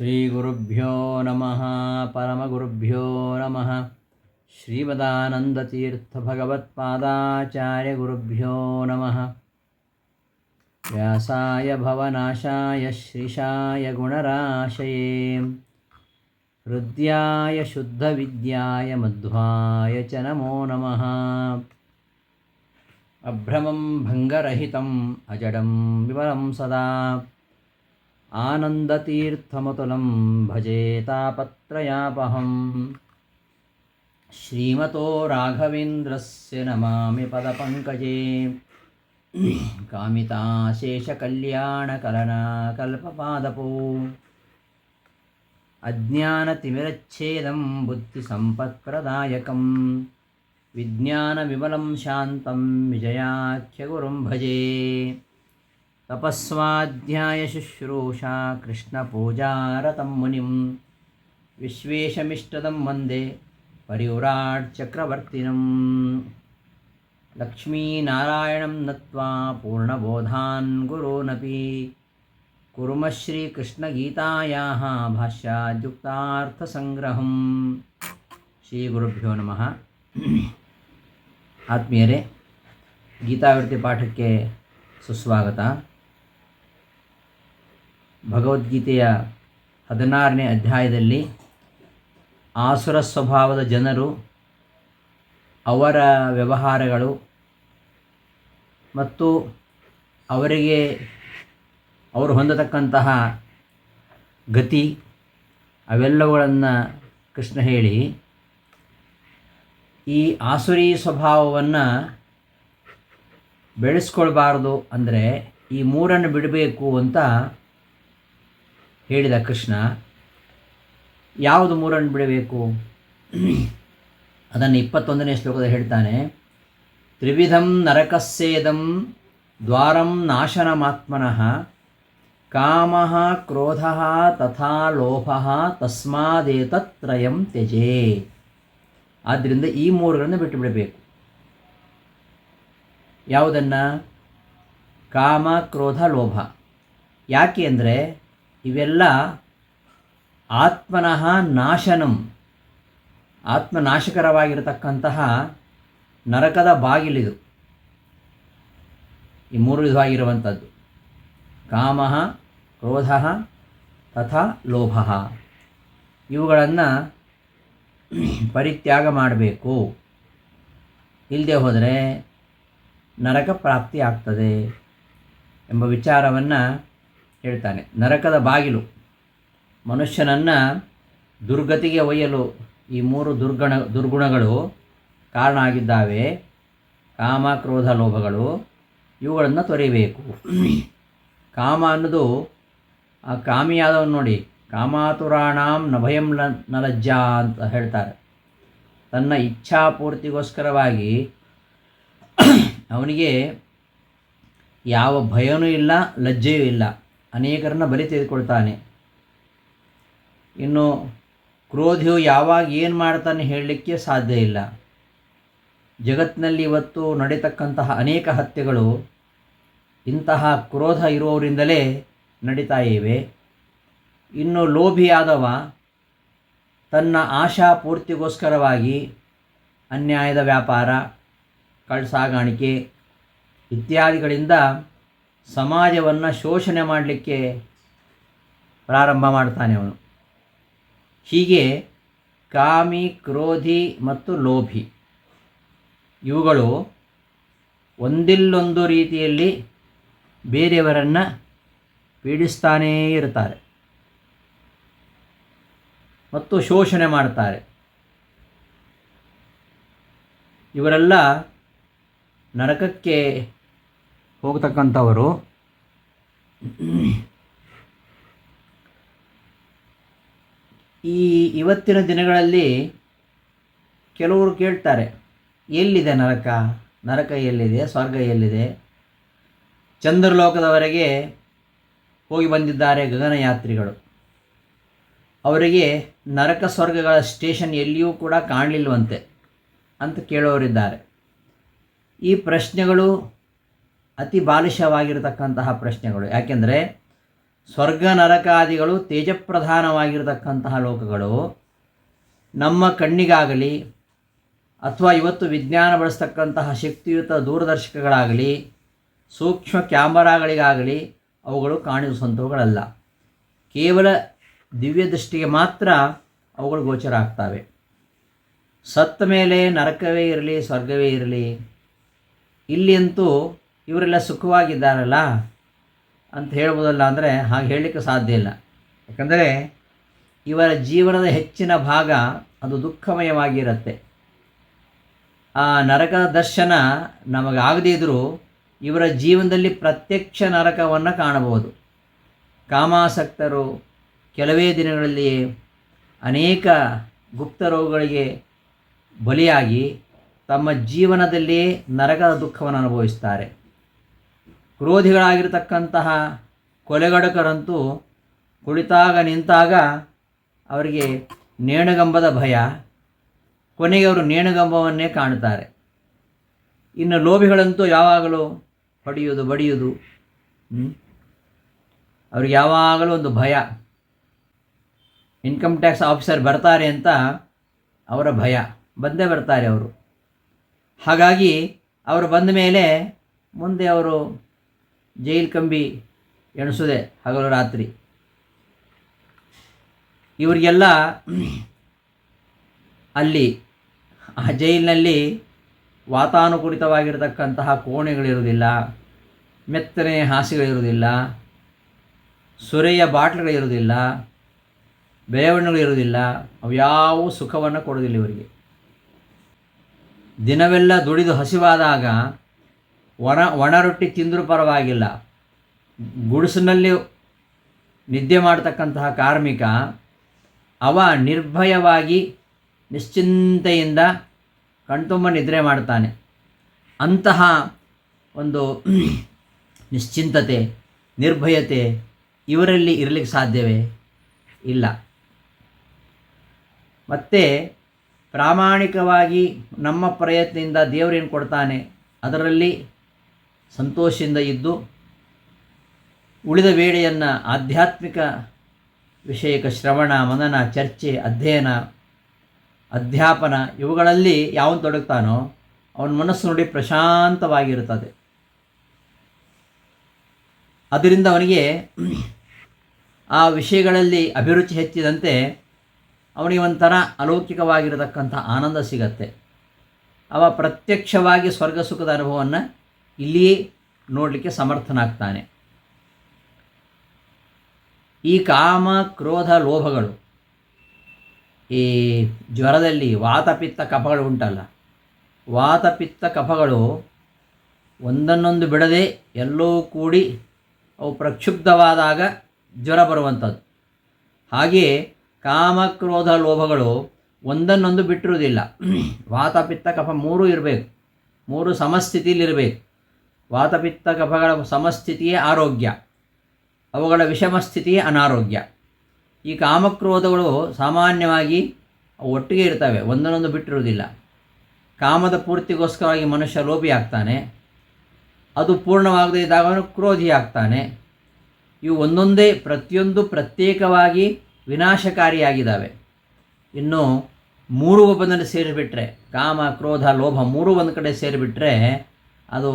ಶ್ರೀಗುರುಭ್ಯೋ ನಮಃ ಪರಮಗುರುಭ್ಯೋ ನಮಃ ಶ್ರೀಮದಾನಂದತೀರ್ಥಭಗವತ್ಪಾದಾಚಾರ್ಯಗುರುಭ್ಯೋ ನಮಃ ವ್ಯಾಸಾಯ ಭವನಾಶಾಯ ಶ್ರೀಶಾಯ ಗುಣರಾಶಯೇ ಹೃದ್ಯಾಯ ಶುದ್ಧವಿದ್ಯಾಯ ಮಧ್ವಾಯ ಚ ನಮೋ ನಮಃ ಅಭ್ರಮಂ ಭಂಗರಹಿತಂ ಅಜಡಂ ವಿಮಲಂ ಸದಾ ಆನಂದತೀರ್ಥಮತುಲಂ ಭಜೆ ತಾಪತ್ರಯಾಪಹಂ ಶ್ರೀಮತೋ ರಾಘವೇಂದ್ರಸ್ಯ ನಮಾಮಿ ಪದಪಂಕಜೇ ಕಾಮಿತಾಶೇಷಕಲ್ಯಾಣಕಲನಕಲ್ಪಪಾದಪೋ ಅಜ್ಞಾನತಿಮಿರಚ್ಛೇದಂ ಬುದ್ಧಿಸಂಪತ್ಪ್ರದಾಯಕಂ ವಿಜ್ಞಾನವಿಮಲಂ ಶಾಂತಂ ವಿಜಯಾಖ್ಯಗುರುಂ ಭಜೆ ತಪಸ್ವಾಧ್ಯಾಯ ಶುಶ್ರೂಷಾ ಕೃಷ್ಣಪೂಜಾರತಂ ಮುನಿಂ ವಿಶ್ವೇಶಮಿಷ್ಟದಂ ವಂದೇ ಪರಿವ್ರಾಟ್ ಚಕ್ರವರ್ತಿನಂ ಲಕ್ಷ್ಮೀನಾರಾಯಣಂ ನತ್ವಾ ಪೂರ್ಣಬೋಧಾನ್ ಗುರೋನಪಿ ಕುರ್ಮಃ ಶ್ರೀಕೃಷ್ಣಗೀತಾಯಾಃ ಭಾಷ್ಯಾದ್ಯುಕ್ತಾರ್ಥಸಂಗ್ರಹಂ. ಶ್ರೀ ಗುರುಭ್ಯೋ ನಮಃ. ಆತ್ಮೀಯರೇ, ಗೀತಾವೃತ್ತಿ ಪಾಠಕ್ಕೆ ಸುಸ್ವಾಗತ. ಭಗವದ್ಗೀತೆಯ 16ನೇ ಅಧ್ಯಾಯದಲ್ಲಿ ಆಸುರ ಸ್ವಭಾವದ ಜನರು, ಅವರ ವ್ಯವಹಾರಗಳು ಮತ್ತು ಅವರು ಹೊಂದತಕ್ಕಂತಹ ಗತಿ ಅವೆಲ್ಲವುಗಳನ್ನು ಕೃಷ್ಣ ಹೇಳಿ, ಈ ಆಸುರಿ ಸ್ವಭಾವವನ್ನು ಬೆಳೆಸ್ಕೊಳ್ಬಾರ್ದು, ಅಂದರೆ ಈ ಮೂರನ್ನು ಬಿಡಬೇಕು ಅಂತ ಹೇಳಿದ ಕೃಷ್ಣ. ಯಾವುದು ಮೂರನ್ನು ಬಿಡಬೇಕು ಅದನ್ನು 21ನೇ ಶ್ಲೋಕದಲ್ಲಿ ಹೇಳ್ತಾನೆ. ತ್ರಿವಿಧಂ ನರಕಸ್ಯೇದಂ ದ್ವಾರಂ ನಾಶನಮಾತ್ಮನಃ ಕಾಮಃ ಕ್ರೋಧಃ ತಥಾ ಲೋಭಃ ತಸ್ಮಾದೇತತ್ರಯಂ ತ್ಯಜೇ. ಆದ್ದರಿಂದ ಈ ಮೂರನ್ನು ಬಿಟ್ಟು ಬಿಡಬೇಕು. ಯಾವುದನ್ನು? ಕಾಮ, ಕ್ರೋಧ, ಲೋಭ. ಯಾಕೆ ಅಂದರೆ ಇವೆಲ್ಲ ಆತ್ಮನಃ ನಾಶನಂ, ಆತ್ಮನಾಶಕರವಾಗಿರತಕ್ಕಂತಹ ನರಕದ ಬಾಗಿಲಿದು. ಈ ಮೂರು ವಿಧವಾಗಿರುವಂಥದ್ದು: ಕಾಮ, ಕ್ರೋಧ ತಥಾ ಲೋಭ. ಇವುಗಳನ್ನು ಪರಿತ್ಯಾಗ ಮಾಡಬೇಕು. ಇಲ್ಲದೆ ಹೋದರೆ ನರಕ ಪ್ರಾಪ್ತಿ ಆಗ್ತದೆ ಎಂಬ ವಿಚಾರವನ್ನು ಹೇಳ್ತಾನೆ. ನರಕದ ಬಾಗಿಲು ಮನುಷ್ಯನನ್ನು ದುರ್ಗತಿಗೆ ಒಯ್ಯಲು ಈ ಮೂರು ದುರ್ಗುಣಗಳು ಕಾರಣ ಆಗಿದ್ದಾವೆ. ಕಾಮ, ಕ್ರೋಧ, ಲೋಭಗಳು. ಇವುಗಳನ್ನು ತೊರೆಯಬೇಕು. ಕಾಮ ಅನ್ನೋದು ಆ ಕಾಮಿಯಾದವನು ನೋಡಿ, ಕಾಮಾತುರಾಣಾಂ ನಭಯಂ ನ ಲಜ್ಜಾ ಅಂತ ಹೇಳ್ತಾರೆ. ತನ್ನ ಇಚ್ಛಾಪೂರ್ತಿಗೋಸ್ಕರವಾಗಿ ಅವನಿಗೆ ಯಾವ ಭಯನೂ ಇಲ್ಲ, ಲಜ್ಜೆಯೂ ಇಲ್ಲ. ಅನೇಕರನ್ನು ಬಲಿ ತೆಗೆದುಕೊಳ್ತಾನೆ. ಇನ್ನು ಕ್ರೋಧಿಯು ಯಾವಾಗ ಏನು ಮಾಡ್ತಾನೆ ಹೇಳಲಿಕ್ಕೆ ಸಾಧ್ಯ ಇಲ್ಲ. ಜಗತ್ತಿನಲ್ಲಿ ಇವತ್ತು ನಡೀತಕ್ಕಂತಹ ಅನೇಕ ಹತ್ಯೆಗಳು ಇಂತಹ ಕ್ರೋಧ ಇರುವವರಿಂದಲೇ ನಡೀತಾ ಇವೆ. ಇನ್ನು ಲೋಭಿಯಾದವ ತನ್ನ ಆಶಾ ಪೂರ್ತಿಗೋಸ್ಕರವಾಗಿ ಅನ್ಯಾಯದ ವ್ಯಾಪಾರ, ಕಳ್ಳಸಾಗಾಣಿಕೆ ಇತ್ಯಾದಿಗಳಿಂದ ಸಮಾಜವನ್ನು ಶೋಷಣೆ ಮಾಡಲಿಕ್ಕೆ ಪ್ರಾರಂಭ ಮಾಡ್ತಾನೆ ಅವನು. ಹೀಗೆ ಕಾಮಿ, ಕ್ರೋಧಿ ಮತ್ತು ಲೋಭಿ ಇವುಗಳು ಒಂದಿಲ್ಲೊಂದು ರೀತಿಯಲ್ಲಿ ಬೇರೆಯವರನ್ನು ಪೀಡಿಸ್ತಾನೇ ಇರ್ತಾರೆ ಮತ್ತು ಶೋಷಣೆ ಮಾಡ್ತಾರೆ. ಇವರೆಲ್ಲ ನರಕಕ್ಕೆ ಹೋಗ್ತಕ್ಕಂಥವರು. ಇವತ್ತಿನ ದಿನಗಳಲ್ಲಿ ಕೆಲವರು ಕೇಳ್ತಾರೆ, ಎಲ್ಲಿದೆ ನರಕ? ನರಕ ಎಲ್ಲಿದೆ? ಸ್ವರ್ಗ ಎಲ್ಲಿದೆ? ಚಂದ್ರಲೋಕದವರೆಗೆ ಹೋಗಿ ಬಂದಿದ್ದಾರೆ ಗಗನಯಾತ್ರಿಗಳು. ಅವರಿಗೆ ನರಕ ಸ್ವರ್ಗಗಳ ಸ್ಟೇಷನ್ ಎಲ್ಲಿಯೂ ಕೂಡ ಕಾಣಲಿಲ್ವಂತೆ ಅಂತ ಕೇಳೋರಿದ್ದಾರೆ. ಈ ಪ್ರಶ್ನೆಗಳು ಅತಿ ಬಾಲಿಶವಾಗಿರತಕ್ಕಂತಹ ಪ್ರಶ್ನೆಗಳು. ಯಾಕೆಂದರೆ ಸ್ವರ್ಗ ನರಕಾದಿಗಳು ತೇಜಪ್ರಧಾನವಾಗಿರತಕ್ಕಂತಹ ಲೋಕಗಳು. ನಮ್ಮ ಕಣ್ಣಿಗಾಗಲಿ ಅಥವಾ ಇವತ್ತು ವಿಜ್ಞಾನ ಬಳಸ್ತಕ್ಕಂತಹ ಶಕ್ತಿಯುತ ದೂರದರ್ಶಕಗಳಾಗಲಿ ಸೂಕ್ಷ್ಮ ಕ್ಯಾಮರಾಗಳಿಗಾಗಲಿ ಅವುಗಳು ಕಾಣಿಸುವಂಥವುಗಳಲ್ಲ. ಕೇವಲ ದಿವ್ಯ ದೃಷ್ಟಿಗೆ ಮಾತ್ರ ಅವುಗಳು ಗೋಚರ ಆಗ್ತವೆ. ಸತ್ತ ಮೇಲೆ ನರಕವೇ ಇರಲಿ ಸ್ವರ್ಗವೇ ಇರಲಿ, ಇಲ್ಲಿ ಅಂತೂ ಇವರೆಲ್ಲ ಸುಖವಾಗಿದ್ದಾರಲ್ಲ ಅಂತ ಹೇಳ್ಬೋದಲ್ಲ ಅಂದರೆ ಹಾಗೆ ಹೇಳಲಿಕ್ಕೆ ಸಾಧ್ಯ ಇಲ್ಲ. ಯಾಕಂದರೆ ಇವರ ಜೀವನದ ಹೆಚ್ಚಿನ ಭಾಗ ಅದು ದುಃಖಮಯವಾಗಿರುತ್ತೆ. ಆ ನರಕದ ದರ್ಶನ ನಮಗಾಗದೇ ಇದ್ದರೂ ಇವರ ಜೀವನದಲ್ಲಿ ಪ್ರತ್ಯಕ್ಷ ನರಕವನ್ನು ಕಾಣಬಹುದು. ಕಾಮಾಸಕ್ತರು ಕೆಲವೇ ದಿನಗಳಲ್ಲಿ ಅನೇಕ ಗುಪ್ತ ರೋಗಗಳಿಗೆ ಬಲಿಯಾಗಿ ತಮ್ಮ ಜೀವನದಲ್ಲಿ ನರಕದ ದುಃಖವನ್ನು ಅನುಭವಿಸ್ತಾರೆ. ಕ್ರೋಧಿಗಳಾಗಿರ್ತಕ್ಕಂತಹ ಕೊಲೆಗಡಕರಂತೂ ಕುಳಿತಾಗ ನಿಂತಾಗ ಅವರಿಗೆ ನೇಣುಗಂಬದ ಭಯ, ಕೊನೆಗೆ ಅವರು ನೇಣುಗಂಬವನ್ನೇ ಕಾಣುತ್ತಾರೆ. ಇನ್ನು ಲೋಭಿಗಳಂತೂ ಯಾವಾಗಲೂ ಹೊಡೆಯುವುದು ಬಡಿಯುವುದು, ಅವ್ರಿಗೆ ಯಾವಾಗಲೂ ಒಂದು ಭಯ. ಇನ್ಕಮ್ ಟ್ಯಾಕ್ಸ್ ಆಫೀಸರ್ ಬರ್ತಾರೆ ಅಂತ ಅವರ ಭಯ, ಬಂದೇ ಬರ್ತಾರೆ ಅವರು. ಹಾಗಾಗಿ ಅವರು ಬಂದ ಮೇಲೆ ಮುಂದೆ ಅವರು ಜೈಲ್ ಕಂಬಿ ಎಣಿಸೋದೆ ಹಗಲು ರಾತ್ರಿ. ಇವರಿಗೆಲ್ಲ ಅಲ್ಲಿ ಆ ಜೈಲಿನಲ್ಲಿ ವಾತಾನುಕೂಲಿತವಾಗಿರತಕ್ಕಂತಹ ಕೋಣೆಗಳಿರುವುದಿಲ್ಲ, ಮೆತ್ತನೆ ಹಾಸಿಗಳಿರುವುದಿಲ್ಲ, ಸುರೆಯ ಬಾಟ್ಲುಗಳಿರುವುದಿಲ್ಲ, ಬೆಳೆವಣ್ಣುಗಳಿರುವುದಿಲ್ಲ. ಅವು ಯಾವ ಸುಖವನ್ನು ಕೊಡೋದಿಲ್ಲ ಇವರಿಗೆ. ದಿನವೆಲ್ಲ ದುಡಿದು ಹಸಿವಾದಾಗ ಒಣ ರೊಟ್ಟಿ ತಿಂದರೂ ಪರವಾಗಿಲ್ಲ, ಗುಡಿಸಿನಲ್ಲಿ ನಿದ್ದೆ ಮಾಡತಕ್ಕಂತಹ ಕಾರ್ಮಿಕ ಅವ ನಿರ್ಭಯವಾಗಿ ನಿಶ್ಚಿಂತೆಯಿಂದ ಕಣ್ತುಂಬ ನಿದ್ರೆ ಮಾಡ್ತಾನೆ. ಅಂತಹ ಒಂದು ನಿಶ್ಚಿಂತತೆ, ನಿರ್ಭಯತೆ ಇವರಲ್ಲಿ ಇರಲಿಕ್ಕೆ ಸಾಧ್ಯವೇ ಇಲ್ಲ. ಮತ್ತು ಪ್ರಾಮಾಣಿಕವಾಗಿ ನಮ್ಮ ಪ್ರಯತ್ನದಿಂದ ದೇವರೇನು ಕೊಡ್ತಾನೆ ಅದರಲ್ಲಿ ಸಂತೋಷದಿಂದ ಇದ್ದು ಉಳಿದ ವೇಳೆಯನ್ನು ಆಧ್ಯಾತ್ಮಿಕ ವಿಷಯಕ ಶ್ರವಣ, ಮನನ, ಚರ್ಚೆ, ಅಧ್ಯಯನ, ಅಧ್ಯಾಪನ ಇವುಗಳಲ್ಲಿ ಯಾವನು ತೊಡಗ್ತಾನೋ ಅವನ ಮನಸ್ಸು ನೋಡಿ ಪ್ರಶಾಂತವಾಗಿರುತ್ತದೆ. ಅದರಿಂದ ಅವನಿಗೆ ಆ ವಿಷಯಗಳಲ್ಲಿ ಅಭಿರುಚಿ ಹೆಚ್ಚಿದಂತೆ ಅವನಿಗೆ ಒಂಥರ ಅಲೌಕಿಕವಾಗಿರತಕ್ಕಂಥ ಆನಂದ ಸಿಗತ್ತೆ. ಅವ ಪ್ರತ್ಯಕ್ಷವಾಗಿ ಸ್ವರ್ಗ ಸುಖದ ಅನುಭವವನ್ನು ಇಲ್ಲಿಯೇ ನೋಡಲಿಕ್ಕೆ ಸಮರ್ಥನಾಗ್ತಾನೆ. ಈ ಕಾಮ ಕ್ರೋಧ ಲೋಭಗಳು, ಈ ಜ್ವರದಲ್ಲಿ ವಾತಪಿತ್ತ ಕಫಗಳು ಉಂಟಲ್ಲ, ವಾತಪಿತ್ತ ಕಫಗಳು ಒಂದನ್ನೊಂದು ಬಿಡದೆ ಎಲ್ಲವೂ ಕೂಡಿ ಅವು ಪ್ರಕ್ಷುಬ್ಧವಾದಾಗ ಜ್ವರ ಬರುವಂಥದ್ದು. ಹಾಗೆಯೇ ಕಾಮಕ್ರೋಧ ಲೋಭಗಳು ಒಂದನ್ನೊಂದು ಬಿಟ್ಟಿರುವುದಿಲ್ಲ. ವಾತಪಿತ್ತ ಕಫ ಮೂರೂ ಇರಬೇಕು, ಮೂರು ಸಮಸ್ಥಿತಿಯಲ್ಲಿರಬೇಕು. ವಾತಪಿತ್ತ ಕಫಗಳ ಸಮಸ್ಥಿತಿಯೇ ಆರೋಗ್ಯ, ಅವುಗಳ ವಿಷಮ ಸ್ಥಿತಿಯೇ ಅನಾರೋಗ್ಯ. ಈ ಕಾಮಕ್ರೋಧಗಳು ಸಾಮಾನ್ಯವಾಗಿ ಒಟ್ಟಿಗೆ ಇರ್ತವೆ, ಒಂದನ್ನೊಂದು ಬಿಟ್ಟಿರುವುದಿಲ್ಲ. ಕಾಮದ ಪೂರ್ತಿಗೋಸ್ಕರವಾಗಿ ಮನುಷ್ಯ ಲೋಭಿ ಆಗ್ತಾನೆ, ಅದು ಪೂರ್ಣವಾಗದೇ ಇದ್ದಾಗ ಅವನು ಕ್ರೋಧಿ ಆಗ್ತಾನೆ. ಇವು ಒಂದೊಂದೇ ಪ್ರತಿಯೊಂದು ಪ್ರತ್ಯೇಕವಾಗಿ ವಿನಾಶಕಾರಿಯಾಗಿದ್ದಾವೆ. ಇನ್ನು ಮೂರು ಒಬ್ಬನಲ್ಲಿ ಸೇರಿಬಿಟ್ರೆ, ಕಾಮ ಕ್ರೋಧ ಲೋಭ ಮೂರೂ ಒಂದು ಕಡೆ ಸೇರಿಬಿಟ್ರೆ ಅದು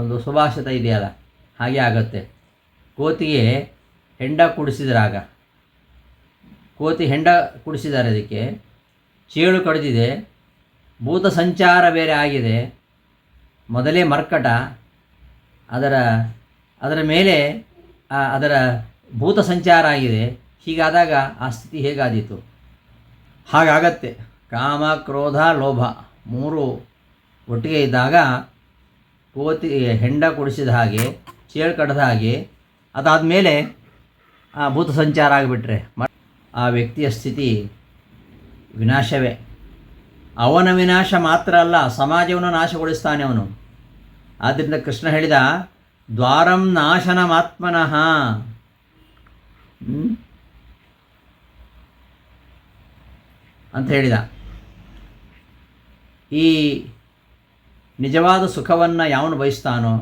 ಒಂದು ಸುಭಾಷಿತ ಇದೆಯಲ್ಲ ಹಾಗೆ ಆಗುತ್ತೆ. ಕೋತಿಗೆ ಹೆಂಡ ಕುಡಿಸಿದ್ರಾಗ, ಕೋತಿ ಹೆಂಡ ಕುಡಿಸಿದ್ದಾರೆ, ಅದಕ್ಕೆ ಚೇಳು ಕಡಿದಿದೆ, ಭೂತ ಸಂಚಾರ ಬೇರೆ ಆಗಿದೆ, ಮೊದಲೇ ಮರ್ಕಟ, ಅದರ ಮೇಲೆ ಅದರ ಭೂತ ಸಂಚಾರ ಆಗಿದೆ. ಹೀಗಾದಾಗ ಆ ಸ್ಥಿತಿ ಹೇಗಾದೀತು? ಹಾಗಾಗತ್ತೆ. ಕಾಮ ಕ್ರೋಧ ಲೋಭ ಮೂರು ಒಟ್ಟಿಗೆ ಇದ್ದಾಗ ಕೋತಿ ಹೆಂಡ ಕುಡಿಸಿದ ಹಾಗೆ, ಚೇಳು ಕಡ್ದ ಹಾಗೆ, ಅದಾದಮೇಲೆ ಆ ಭೂತ ಸಂಚಾರ ಆಗಿಬಿಟ್ರೆ ಆ ವ್ಯಕ್ತಿಯ ಸ್ಥಿತಿ ವಿನಾಶವೇ. ಅವನ ವಿನಾಶ ಮಾತ್ರ ಅಲ್ಲ, ಸಮಾಜವನ್ನು ನಾಶಗೊಳಿಸ್ತಾನೆ ಅವನು. ಆದ್ದರಿಂದ ಕೃಷ್ಣ ಹೇಳಿದ ದ್ವಾರಂ ನಾಶನಮಾತ್ಮನಃ. ಅಂತ ಹೇಳಿದ. ಈ ನಿಜವಾದ ಸುಖವನ್ನು ಯಾವನು ಬಯಸ್ತಾನೋ,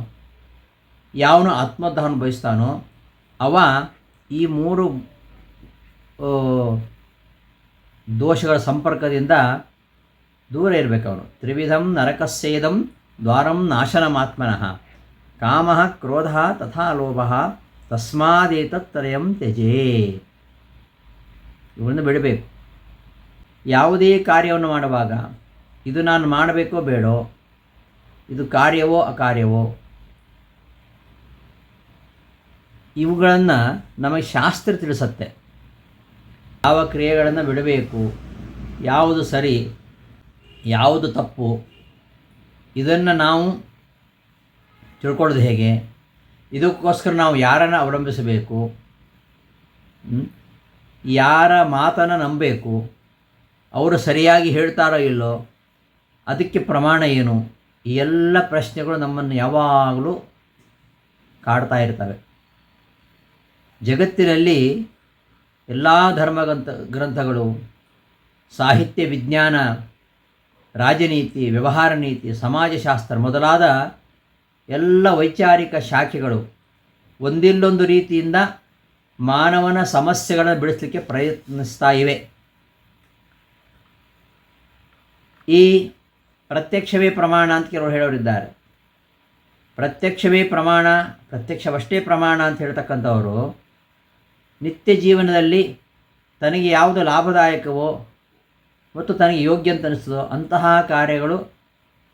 ಯಾವನು ಆತ್ಮೋದ್ಧಾರವನ್ನು ಬಯಸ್ತಾನೋ ಅವ ಈ ಮೂರು ದೋಷಗಳ ಸಂಪರ್ಕದಿಂದ ದೂರ ಇರಬೇಕು ಅವನು. ತ್ರಿವಿಧಂ ನರಕಸ್ಯೇದಂ ದ್ವಾರಂ ನಾಶನಮಾತ್ಮನಃ ಕಾಮಃ ಕ್ರೋಧಃ ತಥಾ ಲೋಭಃ ತಸ್ಮಾದೇತತ್ರಯಂ ತ್ಯಜೇ. ಇವನ್ನು ಬಿಡಬೇಕು. ಯಾವುದೇ ಕಾರ್ಯವನ್ನು ಮಾಡುವಾಗ ಇದು ನಾನು ಮಾಡಬೇಕೋ ಬೇಡೋ, ಇದು ಕಾರ್ಯವೋ ಅಕಾರ್ಯವೋ, ಇವುಗಳನ್ನು ನಮಗೆ ಶಾಸ್ತ್ರ ತಿಳಿಸುತ್ತೆ. ಯಾವ ಕ್ರಿಯೆಗಳನ್ನು ಬಿಡಬೇಕು, ಯಾವುದು ಸರಿ, ಯಾವುದು ತಪ್ಪು, ಇದನ್ನು ನಾವು ತಿಳ್ಕೊಳ್ಳೋದು ಹೇಗೆ, ಇದಕ್ಕೋಸ್ಕರ ನಾವು ಯಾರನ್ನು ಅವಲಂಬಿಸಬೇಕು, ಯಾರ ಮಾತನ್ನು ನಂಬಬೇಕು, ಅವರು ಸರಿಯಾಗಿ ಹೇಳ್ತಾರೋ ಇಲ್ಲೋ, ಅದಕ್ಕೆ ಪ್ರಮಾಣ ಏನು, ಈ ಎಲ್ಲ ಪ್ರಶ್ನೆಗಳು ನಮ್ಮನ್ನು ಯಾವಾಗಲೂ ಕಾಡ್ತಾ ಇರ್ತವೆ. ಜಗತ್ತಿನಲ್ಲಿ ಎಲ್ಲ ಗ್ರಂಥಗಳು, ಸಾಹಿತ್ಯ, ವಿಜ್ಞಾನ, ರಾಜನೀತಿ, ವ್ಯವಹಾರ ನೀತಿ, ಸಮಾಜಶಾಸ್ತ್ರ ಮೊದಲಾದ ಎಲ್ಲ ವೈಚಾರಿಕ ಶಾಖೆಗಳು ಒಂದಿಲ್ಲೊಂದು ರೀತಿಯಿಂದ ಮಾನವನ ಸಮಸ್ಯೆಗಳನ್ನು ಬಿಡಿಸಲಿಕ್ಕೆ ಪ್ರಯತ್ನಿಸ್ತಾ ಇವೆ. ಈ ಪ್ರತ್ಯಕ್ಷವೇ ಪ್ರಮಾಣ ಅಂತ ಕೆಲವರು ಹೇಳೋರಿದ್ದಾರೆ. ಪ್ರತ್ಯಕ್ಷವೇ ಪ್ರಮಾಣ, ಪ್ರತ್ಯಕ್ಷವಷ್ಟೇ ಪ್ರಮಾಣ ಅಂತ ಹೇಳ್ತಕ್ಕಂಥವರು ನಿತ್ಯ ಜೀವನದಲ್ಲಿ ತನಗೆ ಯಾವುದು ಲಾಭದಾಯಕವೋ ಮತ್ತು ತನಗೆ ಯೋಗ್ಯ ಅಂತ ಅನಿಸ್ತದೋ ಅಂತಹ ಕಾರ್ಯಗಳು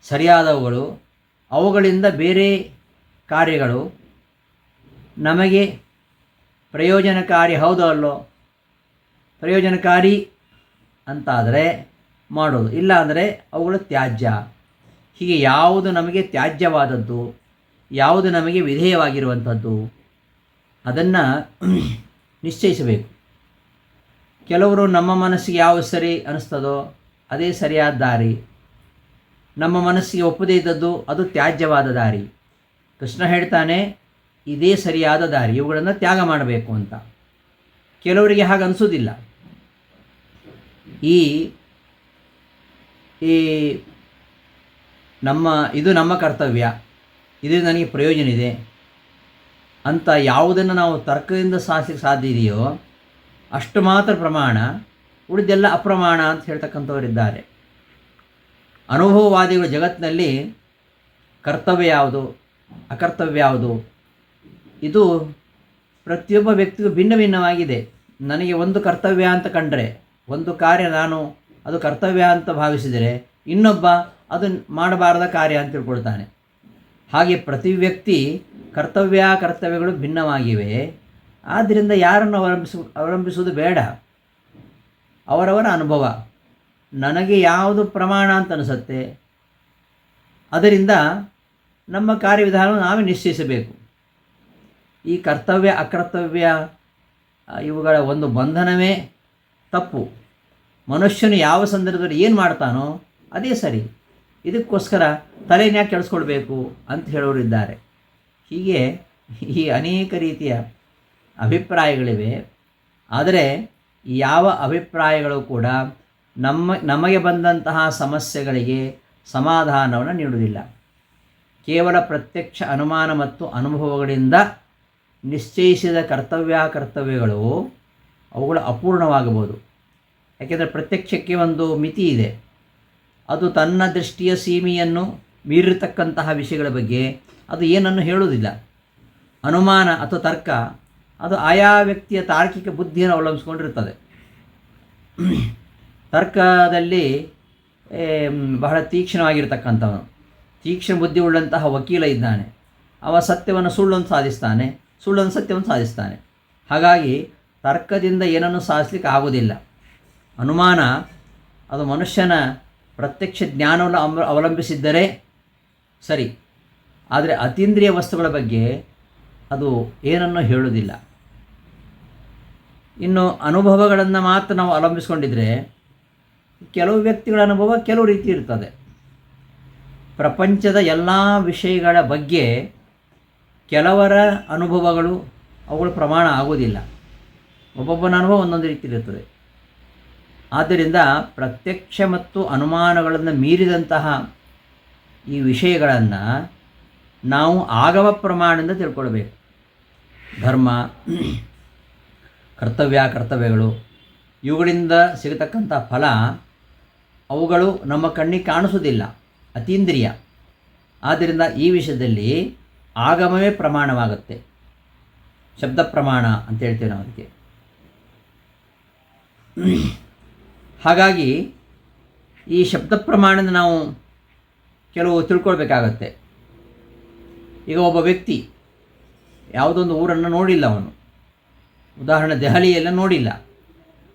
ಸರಿಯಾದವುಗಳು, ಅವುಗಳಿಂದ ಬೇರೆ ಕಾರ್ಯಗಳು ನಮಗೆ ಪ್ರಯೋಜನಕಾರಿ ಹೌದೋ ಅಲ್ಲೋ, ಪ್ರಯೋಜನಕಾರಿ ಅಂತಾದರೆ ಮಾಡೋದು, ಇಲ್ಲ ಅಂದರೆ ಅವುಗಳು ತ್ಯಾಜ್ಯ. ಹೀಗೆ ಯಾವುದು ನಮಗೆ ತ್ಯಾಜ್ಯವಾದದ್ದು, ಯಾವುದು ನಮಗೆ ವಿಧೇಯವಾಗಿರುವಂಥದ್ದು ಅದನ್ನು ನಿಶ್ಚಯಿಸಬೇಕು. ಕೆಲವರು ನಮ್ಮ ಮನಸ್ಸಿಗೆ ಯಾವುದು ಸರಿ ಅನ್ನಿಸ್ತದೋ ಅದೇ ಸರಿಯಾದ ದಾರಿ, ನಮ್ಮ ಮನಸ್ಸಿಗೆ ಒಪ್ಪದೇ ಇದ್ದದ್ದು ಅದು ತ್ಯಾಜ್ಯವಾದ ದಾರಿ. ಕೃಷ್ಣ ಹೇಳ್ತಾನೆ ಇದೇ ಸರಿಯಾದ ದಾರಿ, ಇವುಗಳನ್ನು ತ್ಯಾಗ ಮಾಡಬೇಕು ಅಂತ. ಕೆಲವರಿಗೆ ಹಾಗೆ ಅನಿಸೋದಿಲ್ಲ. ಈ ಇದು ನಮ್ಮ ಕರ್ತವ್ಯ, ಇದು ನನಗೆ ಪ್ರಯೋಜನ ಇದೆ ಅಂತ ಯಾವುದನ್ನು ನಾವು ತರ್ಕದಿಂದ ಸಾಧಿಸಲಿಕ್ಕೆ ಸಾಧ್ಯ ಇದೆಯೋ ಅಷ್ಟು ಮಾತ್ರ ಪ್ರಮಾಣ, ಉಳಿದೆಲ್ಲ ಅಪ್ರಮಾಣ ಅಂತ ಹೇಳ್ತಕ್ಕಂಥವರಿದ್ದಾರೆ. ಅನುಭವವಾದಿಗಳು ಜಗತ್ತಿನಲ್ಲಿ ಕರ್ತವ್ಯ ಯಾವುದು, ಅಕರ್ತವ್ಯ ಯಾವುದು, ಇದು ಪ್ರತಿಯೊಬ್ಬ ವ್ಯಕ್ತಿಗೂ ಭಿನ್ನ ಭಿನ್ನವಾಗಿದೆ. ನನಗೆ ಒಂದು ಕರ್ತವ್ಯ ಅಂತ ಕಂಡರೆ, ಒಂದು ಕಾರ್ಯ ನಾನು ಅದು ಕರ್ತವ್ಯ ಅಂತ ಭಾವಿಸಿದರೆ, ಇನ್ನೊಬ್ಬ ಅದು ಮಾಡಬಾರದ ಕಾರ್ಯ ಅಂತ ತಿಳ್ಕೊಳ್ತಾನೆ. ಹಾಗೆ ಪ್ರತಿ ವ್ಯಕ್ತಿ ಕರ್ತವ್ಯಗಳು ಭಿನ್ನವಾಗಿವೆ. ಆದ್ದರಿಂದ ಯಾರನ್ನು ಅವಲಂಬಿಸುವುದು ಬೇಡ. ಅವರವರ ಅನುಭವ, ನನಗೆ ಯಾವುದು ಪ್ರಮಾಣ ಅಂತ ಅನಿಸುತ್ತೆ ಅದರಿಂದ ನಮ್ಮ ಕಾರ್ಯವಿಧಾನವನ್ನು ನಾವೇ ನಿಶ್ಚಯಿಸಬೇಕು. ಈ ಕರ್ತವ್ಯ ಅಕರ್ತವ್ಯ ಇವುಗಳ ಒಂದು ಬಂಧನವೇ ತಪ್ಪು. ಮನುಷ್ಯನು ಯಾವ ಸಂದರ್ಭದಲ್ಲಿ ಏನು ಮಾಡ್ತಾನೋ ಅದೇ ಸರಿ, ಇದಕ್ಕೋಸ್ಕರ ತಲೆನ ಯಾಕೆ ಕೆಡಿಸ್ಕೊಳ್ಬೇಕು ಅಂತ ಹೇಳೋರಿದ್ದಾರೆ. ಹೀಗೆ ಈ ಅನೇಕ ರೀತಿಯ ಅಭಿಪ್ರಾಯಗಳಿವೆ. ಆದರೆ ಯಾವ ಅಭಿಪ್ರಾಯಗಳು ಕೂಡ ನಮಗೆ ಬಂದಂತಹ ಸಮಸ್ಯೆಗಳಿಗೆ ಸಮಾಧಾನವನ್ನು ನೀಡುವುದಿಲ್ಲ. ಕೇವಲ ಪ್ರತ್ಯಕ್ಷ ಅನುಮಾನ ಮತ್ತು ಅನುಭವಗಳಿಂದ ನಿಶ್ಚಯಿಸಿದ ಕರ್ತವ್ಯಗಳು ಅವುಗಳು ಅಪೂರ್ಣವಾಗಬಹುದು. ಯಾಕೆಂದರೆ ಪ್ರತ್ಯಕ್ಷಕ್ಕೆ ಒಂದು ಮಿತಿ ಇದೆ. ಅದು ತನ್ನ ದೃಷ್ಟಿಯ ಸೀಮೆಯನ್ನು ಮೀರಿರ್ತಕ್ಕಂತಹ ವಿಷಯಗಳ ಬಗ್ಗೆ ಅದು ಏನನ್ನು ಹೇಳುವುದಿಲ್ಲ. ಅನುಮಾನ ಅಥವಾ ತರ್ಕ ಅದು ಆಯಾ ವ್ಯಕ್ತಿಯ ತಾರ್ಕಿಕ ಬುದ್ಧಿಯನ್ನು ಅವಲಂಬಿಸಿಕೊಂಡಿರುತ್ತದೆ. ತರ್ಕದಲ್ಲಿ ಬಹಳ ತೀಕ್ಷ್ಣವಾಗಿರ್ತಕ್ಕಂಥವನು, ತೀಕ್ಷ್ಣ ಬುದ್ಧಿ ಉಳ್ಳಂತಹ ವಕೀಲ ಇದ್ದಾನೆ. ಅವ ಸತ್ಯವನ್ನು ಸುಳ್ಳನ್ನು ಸಾಧಿಸ್ತಾನೆ, ಸುಳ್ಳನ್ನು ಸತ್ಯವನ್ನು ಸಾಧಿಸ್ತಾನೆ. ಹಾಗಾಗಿ ತರ್ಕದಿಂದ ಏನನ್ನು ಸಾಧಿಸಲಿಕ್ಕೆ ಆಗೋದಿಲ್ಲ. ಅನುಮಾನ ಅದು ಮನುಷ್ಯನ ಪ್ರತ್ಯಕ್ಷ ಜ್ಞಾನವನ್ನು ಅವಲಂಬಿಸಿದ್ದರೆ ಸರಿ, ಆದರೆ ಅತೀಂದ್ರಿಯ ವಸ್ತುಗಳ ಬಗ್ಗೆ ಅದು ಏನನ್ನು ಹೇಳುವುದಿಲ್ಲ. ಇನ್ನು ಅನುಭವಗಳನ್ನು ಮಾತ್ರ ನಾವು ಅವಲಂಬಿಸಿಕೊಂಡಿದ್ದರೆ ಕೆಲವು ವ್ಯಕ್ತಿಗಳ ಅನುಭವ ಕೆಲವು ರೀತಿ ಇರ್ತದೆ. ಪ್ರಪಂಚದ ಎಲ್ಲ ವಿಷಯಗಳ ಬಗ್ಗೆ ಕೆಲವರ ಅನುಭವಗಳು ಅವುಗಳು ಪ್ರಮಾಣ ಆಗೋದಿಲ್ಲ. ಒಬ್ಬೊಬ್ಬನ ಅನುಭವ ಒಂದೊಂದು ರೀತಿ ಇರುತ್ತದೆ. ಆದ್ದರಿಂದ ಪ್ರತ್ಯಕ್ಷ ಮತ್ತು ಅನುಮಾನಗಳನ್ನು ಮೀರಿದಂತಹ ಈ ವಿಷಯಗಳನ್ನು ನಾವು ಆಗಮ ಪ್ರಮಾಣದಿಂದ ತಿಳ್ಕೊಳ್ಬೇಕು. ಧರ್ಮ, ಕರ್ತವ್ಯಗಳು ಇವುಗಳಿಂದ ಸಿಗತಕ್ಕಂಥ ಫಲ ಅವುಗಳು ನಮ್ಮ ಕಣ್ಣಿಗೆ ಕಾಣಿಸೋದಿಲ್ಲ, ಅತೀಂದ್ರಿಯ. ಆದ್ದರಿಂದ ಈ ವಿಷಯದಲ್ಲಿ ಆಗಮವೇ ಪ್ರಮಾಣವಾಗುತ್ತೆ. ಶಬ್ದ ಪ್ರಮಾಣ ಅಂತ ಹೇಳ್ತೇವೆ ನಾವು ಅದಕ್ಕೆ. ಹಾಗಾಗಿ ಈ ಶಬ್ದ ಪ್ರಮಾಣದ ನಾವು ಕೆಲವು ತಿಳ್ಕೊಳ್ಬೇಕಾಗತ್ತೆ. ಈಗ ಒಬ್ಬ ವ್ಯಕ್ತಿ ಯಾವುದೊಂದು ಊರನ್ನು ನೋಡಿಲ್ಲ, ಅವನು ಉದಾಹರಣೆ ದೆಹಲಿಯೆಲ್ಲ ನೋಡಿಲ್ಲ.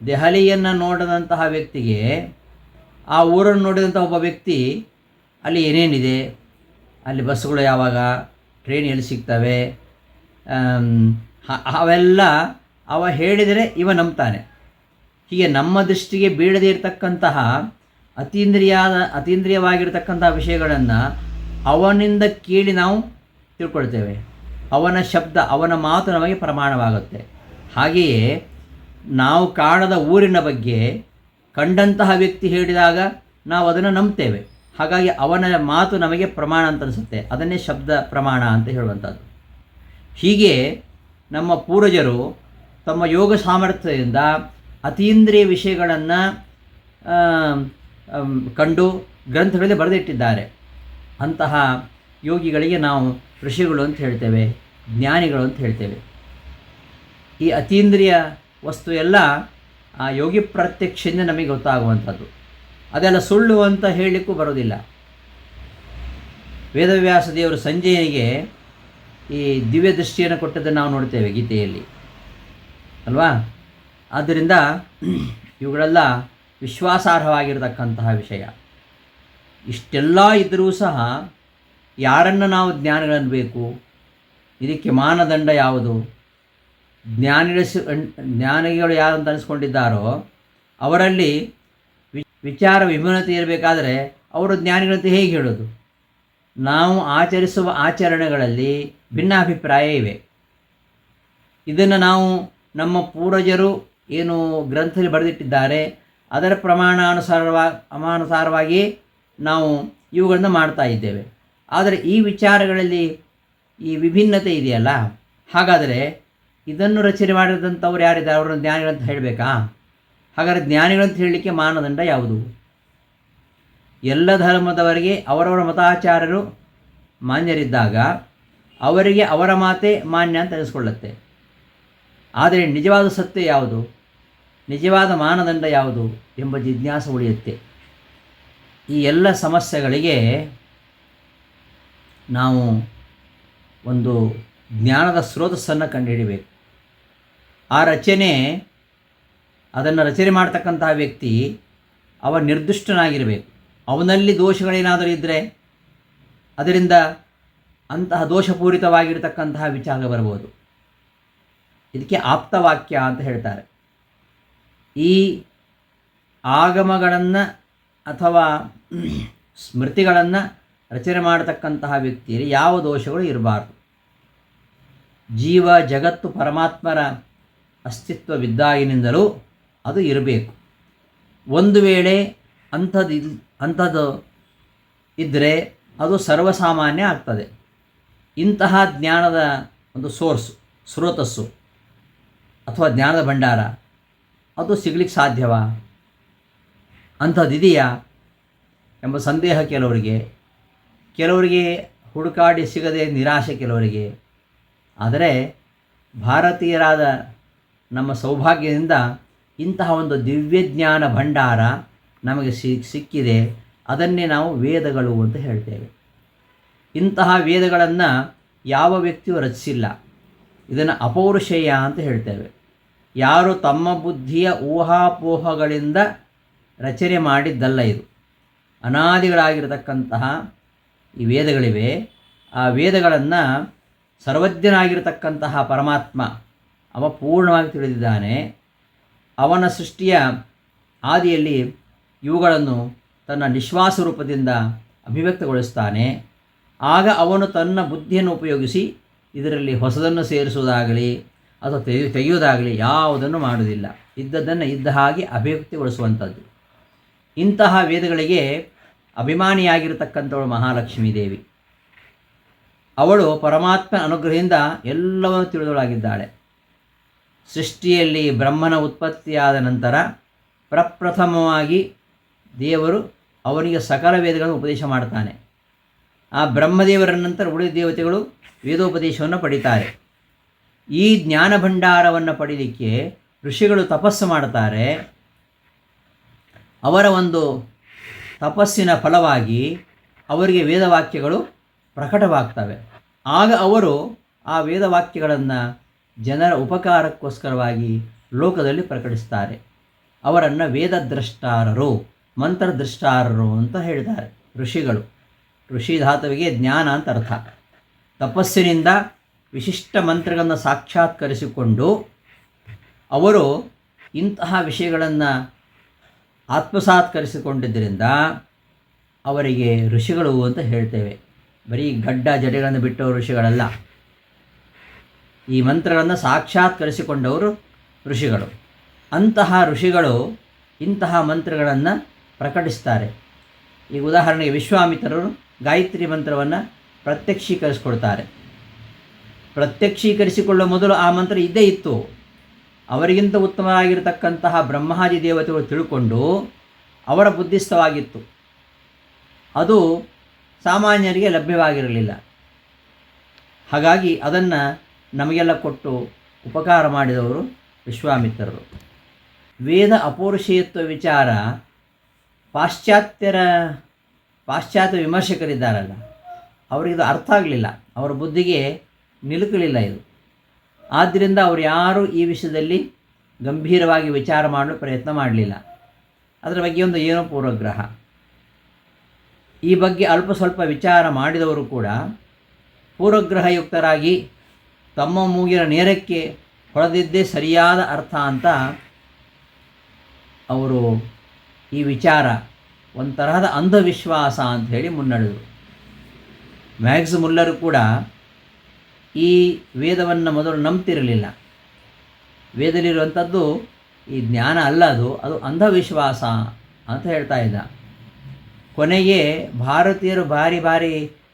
ದೆಹಲಿಯನ್ನು ನೋಡಿದಂತಹ ವ್ಯಕ್ತಿಗೆ ಆ ಊರನ್ನು ನೋಡಿದಂಥ ಒಬ್ಬ ವ್ಯಕ್ತಿ ಅಲ್ಲಿ ಏನೇನಿದೆ, ಅಲ್ಲಿ ಬಸ್ಸುಗಳು ಯಾವಾಗ, ಟ್ರೈನ್ ಎಲ್ಲಿ ಸಿಗ್ತವೆ, ಅವೆಲ್ಲ ಅವ ಹೇಳಿದರೆ ಇವ ನಂಬ್ತಾನೆ. ಹೀಗೆ ನಮ್ಮ ದೃಷ್ಟಿಗೆ ಬೀಳದೇ ಇರತಕ್ಕಂತಹ ಅತೀಂದ್ರಿಯವಾಗಿರ್ತಕ್ಕಂತಹ ವಿಷಯಗಳನ್ನು ಅವನಿಂದ ಕೇಳಿ ನಾವು ತಿಳ್ಕೊಳ್ತೇವೆ. ಅವನ ಶಬ್ದ, ಅವನ ಮಾತು ನಮಗೆ ಪ್ರಮಾಣವಾಗುತ್ತೆ. ಹಾಗೆಯೇ ನಾವು ಕಾಣದ ಊರಿನ ಬಗ್ಗೆ ಕಂಡಂತಹ ವ್ಯಕ್ತಿ ಹೇಳಿದಾಗ ನಾವು ಅದನ್ನು ನಂಬ್ತೇವೆ. ಹಾಗಾಗಿ ಅವನ ಮಾತು ನಮಗೆ ಪ್ರಮಾಣ ಅಂತ ಅನಿಸುತ್ತೆ. ಅದನ್ನೇ ಶಬ್ದ ಪ್ರಮಾಣ ಅಂತ ಹೇಳುವಂಥದ್ದು. ಹೀಗೆ ನಮ್ಮ ಪೂರ್ವಜರು ತಮ್ಮ ಯೋಗ ಸಾಮರ್ಥ್ಯದಿಂದ ಅತೀಂದ್ರಿಯ ವಿಷಯಗಳನ್ನು ಕಂಡು ಗ್ರಂಥಗಳಲ್ಲಿ ಬರೆದಿಟ್ಟಿದ್ದಾರೆ. ಅಂತಹ ಯೋಗಿಗಳಿಗೆ ನಾವು ಋಷಿಗಳು ಅಂತ ಹೇಳ್ತೇವೆ, ಜ್ಞಾನಿಗಳು ಅಂತ ಹೇಳ್ತೇವೆ. ಈ ಅತೀಂದ್ರಿಯ ವಸ್ತು ಎಲ್ಲ ಆ ಯೋಗಿ ಪ್ರತ್ಯಕ್ಷದಿಂದ ನಮಗೆ ಗೊತ್ತಾಗುವಂಥದ್ದು. ಅದೆಲ್ಲ ಸುಳ್ಳು ಅಂತ ಹೇಳಲಿಕ್ಕೂ ಬರೋದಿಲ್ಲ. ವೇದವ್ಯಾಸ ದೇವರು ಸಂಜಯನಿಗೆ ಈ ದಿವ್ಯ ದೃಷ್ಟಿಯನ್ನು ಕೊಟ್ಟದ್ದನ್ನು ನಾವು ನೋಡ್ತೇವೆ ಗೀತೆಯಲ್ಲಿ ಅಲ್ವಾ. ಆದ್ದರಿಂದ ಇವುಗಳೆಲ್ಲ ವಿಶ್ವಾಸಾರ್ಹವಾಗಿರತಕ್ಕಂತಹ ವಿಷಯ. ಇಷ್ಟೆಲ್ಲ ಇದ್ದರೂ ಸಹ ಯಾರನ್ನು ನಾವು ಜ್ಞಾನಿಗಳನ್ನಬೇಕು? ಇದಕ್ಕೆ ಮಾನದಂಡ ಯಾವುದು? ಜ್ಞಾನಿಗಳು ಯಾರು ಅಂತ ಅನಿಸ್ಕೊಂಡಿದ್ದಾರೋ ಅವರಲ್ಲಿ ವಿಚಾರ ವಿಭಿನ್ನತೆ ಇರಬೇಕಾದರೆ ಅವರು ಜ್ಞಾನಿಗಳಂತ ಹೇಗೆ ಹೇಳೋದು? ನಾವು ಆಚರಿಸುವ ಆಚರಣೆಗಳಲ್ಲಿ ಭಿನ್ನಾಭಿಪ್ರಾಯ ಇವೆ. ಇದನ್ನು ನಾವು ನಮ್ಮ ಪೂರ್ವಜರು ಏನು ಗ್ರಂಥದಲ್ಲಿ ಬರೆದಿಟ್ಟಿದ್ದಾರೆ ಅದರ ಪ್ರಮಾಣಾನುಸಾರವಾಗಿ ನಾವು ಇವುಗಳನ್ನು ಮಾಡ್ತಾ ಇದ್ದೇವೆ. ಆದರೆ ಈ ವಿಚಾರಗಳಲ್ಲಿ ಈ ವಿಭಿನ್ನತೆ ಇದೆಯಲ್ಲ, ಹಾಗಾದರೆ ಇದನ್ನು ರಚನೆ ಮಾಡಿದಂಥವ್ರು ಯಾರಿದ್ದಾರೆ? ಅವರನ್ನು ಜ್ಞಾನಿಗಳಂತ ಹೇಳಬೇಕಾ? ಹಾಗಾದರೆ ಜ್ಞಾನಿಗಳಂತ ಹೇಳಲಿಕ್ಕೆ ಮಾನದಂಡ ಯಾವುದು? ಎಲ್ಲ ಧರ್ಮದವರಿಗೆ ಅವರವರ ಮತಾಚಾರ್ಯರು ಮಾನ್ಯರಿದ್ದಾಗ ಅವರಿಗೆ ಅವರ ಮಾತೇ ಮಾನ್ಯ ಅಂತ ಅನಿಸ್ಕೊಳ್ಳುತ್ತೆ. ಆದರೆ ನಿಜವಾದ ಸತ್ಯ ಯಾವುದು, ನಿಜವಾದ ಮಾನದಂಡ ಯಾವುದು ಎಂಬ ಜಿಜ್ಞಾಸೆ ಉಳಿಯುತ್ತೆ. ಈ ಎಲ್ಲ ಸಮಸ್ಯೆಗಳಿಗೆ ನಾವು ಒಂದು ಜ್ಞಾನದ ಸ್ರೋತಸ್ಸನ್ನು ಕಂಡುಹಿಡಿಬೇಕು. ಆ ಅದನ್ನು ರಚನೆ ಮಾಡ್ತಕ್ಕಂತಹ ವ್ಯಕ್ತಿ ಅವ ನಿರ್ದಿಷ್ಟನಾಗಿರಬೇಕು. ಅವನಲ್ಲಿ ದೋಷಗಳೇನಾದರೂ ಇದ್ದರೆ ಅದರಿಂದ ಅಂತಹ ದೋಷಪೂರಿತವಾಗಿರತಕ್ಕಂತಹ ವಿಚಾರ ಬರ್ಬೋದು. ಇದಕ್ಕೆ ಆಪ್ತವಾಕ್ಯ ಅಂತ ಹೇಳ್ತಾರೆ. ಈ ಆಗಮಗಳನ್ನು ಅಥವಾ ಸ್ಮೃತಿಗಳನ್ನು ರಚನೆ ಮಾಡತಕ್ಕಂತಹ ವ್ಯಕ್ತಿಯಲ್ಲಿ ಯಾವ ದೋಷಗಳು ಇರಬಾರ್ದು. ಜೀವ ಜಗತ್ತು ಪರಮಾತ್ಮರ ಅಸ್ತಿತ್ವವಿದ್ದಾಗಿನಿಂದಲೂ ಅದು ಇರಬೇಕು. ಒಂದು ವೇಳೆ ಅಂಥದ್ದು ಇದ್ದರೆ ಅದು ಸರ್ವಸಾಮಾನ್ಯ ಆಗ್ತದೆ. ಇಂತಹ ಜ್ಞಾನದ ಒಂದು ಸ್ರೋತಸ್ಸು ಅಥವಾ ಜ್ಞಾನದ ಭಂಡಾರ ಅದು ಸಿಗಲಿಕ್ಕೆ ಸಾಧ್ಯವಾ? ಅಂಥದ್ದಿದೆಯಾ ಎಂಬ ಸಂದೇಹ ಕೆಲವರಿಗೆ ಹುಡುಕಾಡಿ ಸಿಗದೆ ನಿರಾಶೆ ಕೆಲವರಿಗೆ. ಆದರೆ ಭಾರತೀಯರಾದ ನಮ್ಮ ಸೌಭಾಗ್ಯದಿಂದ ಇಂತಹ ಒಂದು ದಿವ್ಯಜ್ಞಾನ ಭಂಡಾರ ನಮಗೆ ಸಿಕ್ಕಿದೆ. ಅದನ್ನೇ ನಾವು ವೇದಗಳು ಅಂತ ಹೇಳ್ತೇವೆ. ಇಂತಹ ವೇದಗಳನ್ನು ಯಾವ ವ್ಯಕ್ತಿಯೂ ರಚಿಸಿಲ್ಲ. ಇದನ್ನು ಅಪೌರುಷೇಯ ಅಂತ ಹೇಳ್ತೇವೆ. ಯಾರು ತಮ್ಮ ಬುದ್ಧಿಯ ಊಹಾಪೋಹಗಳಿಂದ ರಚನೆ ಮಾಡಿದ್ದಲ್ಲ. ಇದು ಅನಾದಿಗಳಾಗಿರತಕ್ಕಂತಹ ಈ ವೇದಗಳಿವೆ. ಆ ವೇದಗಳನ್ನು ಸರ್ವಜ್ಞನಾಗಿರತಕ್ಕಂತಹ ಪರಮಾತ್ಮ ಅವ ಪೂರ್ಣವಾಗಿ ತಿಳಿದಿದ್ದಾನೆ. ಅವನ ಸೃಷ್ಟಿಯ ಆದಿಯಲ್ಲಿ ಇವುಗಳನ್ನು ತನ್ನ ನಿಶ್ವಾಸ ರೂಪದಿಂದ ಅಭಿವ್ಯಕ್ತಗೊಳಿಸ್ತಾನೆ. ಆಗ ಅವನು ತನ್ನ ಬುದ್ಧಿಯನ್ನು ಉಪಯೋಗಿಸಿ ಇದರಲ್ಲಿ ಹೊಸದನ್ನು ಸೇರಿಸುವುದಾಗಲಿ ಅಥವಾ ತೆಗೆಯುವುದಾಗಲಿ ಯಾವುದನ್ನು ಮಾಡುವುದಿಲ್ಲ. ಇದ್ದದ್ದನ್ನು ಇದ್ದ ಹಾಗೆ ಅಭಿವ್ಯಕ್ತಿಗೊಳಿಸುವಂಥದ್ದು. ಇಂತಹ ವೇದಗಳಿಗೆ ಅಭಿಮಾನಿಯಾಗಿರತಕ್ಕಂಥವಳು ಮಹಾಲಕ್ಷ್ಮೀ ದೇವಿ. ಅವಳು ಪರಮಾತ್ಮ ಅನುಗ್ರಹದಿಂದ ಎಲ್ಲವನ್ನೂ ತಿಳಿದವಳಾಗಿದ್ದಾಳೆ. ಸೃಷ್ಟಿಯಲ್ಲಿ ಬ್ರಹ್ಮನ ಉತ್ಪತ್ತಿಯಾದ ನಂತರ ಪ್ರಪ್ರಥಮವಾಗಿ ದೇವರು ಅವನಿಗೆ ಸಕಲ ವೇದಗಳನ್ನು ಉಪದೇಶ ಮಾಡ್ತಾನೆ. ಆ ಬ್ರಹ್ಮದೇವರ ನಂತರ ಉಳಿದ ದೇವತೆಗಳು ವೇದೋಪದೇಶವನ್ನು ಪಡಿತಾರೆ. ಈ ಜ್ಞಾನ ಭಂಡಾರವನ್ನು ಪಡೀಲಿಕ್ಕೆ ಋಷಿಗಳು ತಪಸ್ಸು ಮಾಡ್ತಾರೆ. ಅವರ ಒಂದು ತಪಸ್ಸಿನ ಫಲವಾಗಿ ಅವರಿಗೆ ವೇದವಾಕ್ಯಗಳು ಪ್ರಕಟವಾಗ್ತವೆ. ಆಗ ಅವರು ಆ ವೇದವಾಕ್ಯಗಳನ್ನು ಜನರ ಉಪಕಾರಕ್ಕೋಸ್ಕರವಾಗಿ ಲೋಕದಲ್ಲಿ ಪ್ರಕಟಿಸ್ತಾರೆ. ಅವರನ್ನು ವೇದದ್ರಷ್ಟಾರರು, ಮಂತ್ರದ್ರಷ್ಟಾರರು ಅಂತ ಹೇಳ್ತಾರೆ ಋಷಿಗಳು. ಋಷಿ ಧಾತುವಿಗೆ ಜ್ಞಾನ ಅಂತ ಅರ್ಥ. ತಪಸ್ಸಿನಿಂದ ವಿಶಿಷ್ಟ ಮಂತ್ರಗಳನ್ನು ಸಾಕ್ಷಾತ್ಕರಿಸಿಕೊಂಡು ಅವರು ಇಂತಹ ವಿಷಯಗಳನ್ನು ಆತ್ಮಸಾತ್ಕರಿಸಿಕೊಂಡಿದ್ದರಿಂದ ಅವರಿಗೆ ಋಷಿಗಳು ಅಂತ ಹೇಳ್ತೇವೆ. ಬರೀ ಗಡ್ಡ ಜಡೆಗಳನ್ನು ಬಿಟ್ಟವರು ಋಷಿಗಳಲ್ಲ. ಈ ಮಂತ್ರಗಳನ್ನು ಸಾಕ್ಷಾತ್ಕರಿಸಿಕೊಂಡವರು ಋಷಿಗಳು. ಅಂತಹ ಋಷಿಗಳು ಇಂತಹ ಮಂತ್ರಗಳನ್ನು ಪ್ರಕಟಿಸ್ತಾರೆ. ಈಗ ಉದಾಹರಣೆಗೆ ವಿಶ್ವಾಮಿತ್ರರು ಗಾಯತ್ರಿ ಮಂತ್ರವನ್ನು ಪ್ರತ್ಯಕ್ಷೀಕರಿಸಿಕೊಡ್ತಾರೆ. ಪ್ರತ್ಯಕ್ಷೀಕರಿಸಿಕೊಳ್ಳುವ ಮೊದಲು ಆ ಮಂತ್ರ ಇದ್ದೇ ಇತ್ತು. ಅವರಿಗಿಂತ ಉತ್ತಮವಾಗಿರತಕ್ಕಂತಹ ಬ್ರಹ್ಮಾದಿ ದೇವತೆಗಳು ತಿಳ್ಕೊಂಡು ಅವರ ಬುದ್ಧಿಸ್ಥವಾಗಿತ್ತು. ಅದು ಸಾಮಾನ್ಯರಿಗೆ ಲಭ್ಯವಾಗಿರಲಿಲ್ಲ. ಹಾಗಾಗಿ ಅದನ್ನು ನಮಗೆಲ್ಲ ಕೊಟ್ಟು ಉಪಕಾರ ಮಾಡಿದವರು ವಿಶ್ವಾಮಿತ್ರರು. ವೇದ ಅಪೌರುಷೇಯತ್ವ ವಿಚಾರ ಪಾಶ್ಚಾತ್ಯ ವಿಮರ್ಶಕರಿದ್ದಾರಲ್ಲ, ಅವರಿಗಿದು ಅರ್ಥ ಆಗಲಿಲ್ಲ, ಅವರ ಬುದ್ಧಿಗೆ ನಿಲುಕಲಿಲ್ಲ ಇದು. ಆದ್ದರಿಂದ ಅವರು ಯಾರೂ ಈ ವಿಷಯದಲ್ಲಿ ಗಂಭೀರವಾಗಿ ವಿಚಾರ ಮಾಡಲು ಪ್ರಯತ್ನ ಮಾಡಲಿಲ್ಲ. ಅದರ ಬಗ್ಗೆ ಒಂದು ಏನೋ ಪೂರ್ವಗ್ರಹ. ಈ ಬಗ್ಗೆ ಅಲ್ಪ ಸ್ವಲ್ಪ ವಿಚಾರ ಮಾಡಿದವರು ಕೂಡ ಪೂರ್ವಗ್ರಹಯುಕ್ತರಾಗಿ ತಮ್ಮ ಮೂಗಿನ ನೇರಕ್ಕೆ ಹೊಳೆದಿದ್ದೇ ಸರಿಯಾದ ಅರ್ಥ ಅಂತ ಅವರು ಈ ವಿಚಾರ ಒಂಥರಹದ ಅಂಧವಿಶ್ವಾಸ ಅಂತ ಹೇಳಿ ಮುನ್ನಡೆದರು. ಮ್ಯಾಕ್ಸ್ ಮುಲ್ಲರು ಕೂಡ ಈ ವೇದವನ್ನು ಮೊದಲು ನಂಬ್ತಿರಲಿಲ್ಲ. ವೇದದಲ್ಲಿರುವಂಥದ್ದು ಈ ಜ್ಞಾನ ಅಲ್ಲ, ಅದು ಅಂಧವಿಶ್ವಾಸ ಅಂತ ಹೇಳ್ತಾ ಇದ್ದ. ಕೊನೆಗೆ ಭಾರತೀಯರು ಭಾರಿ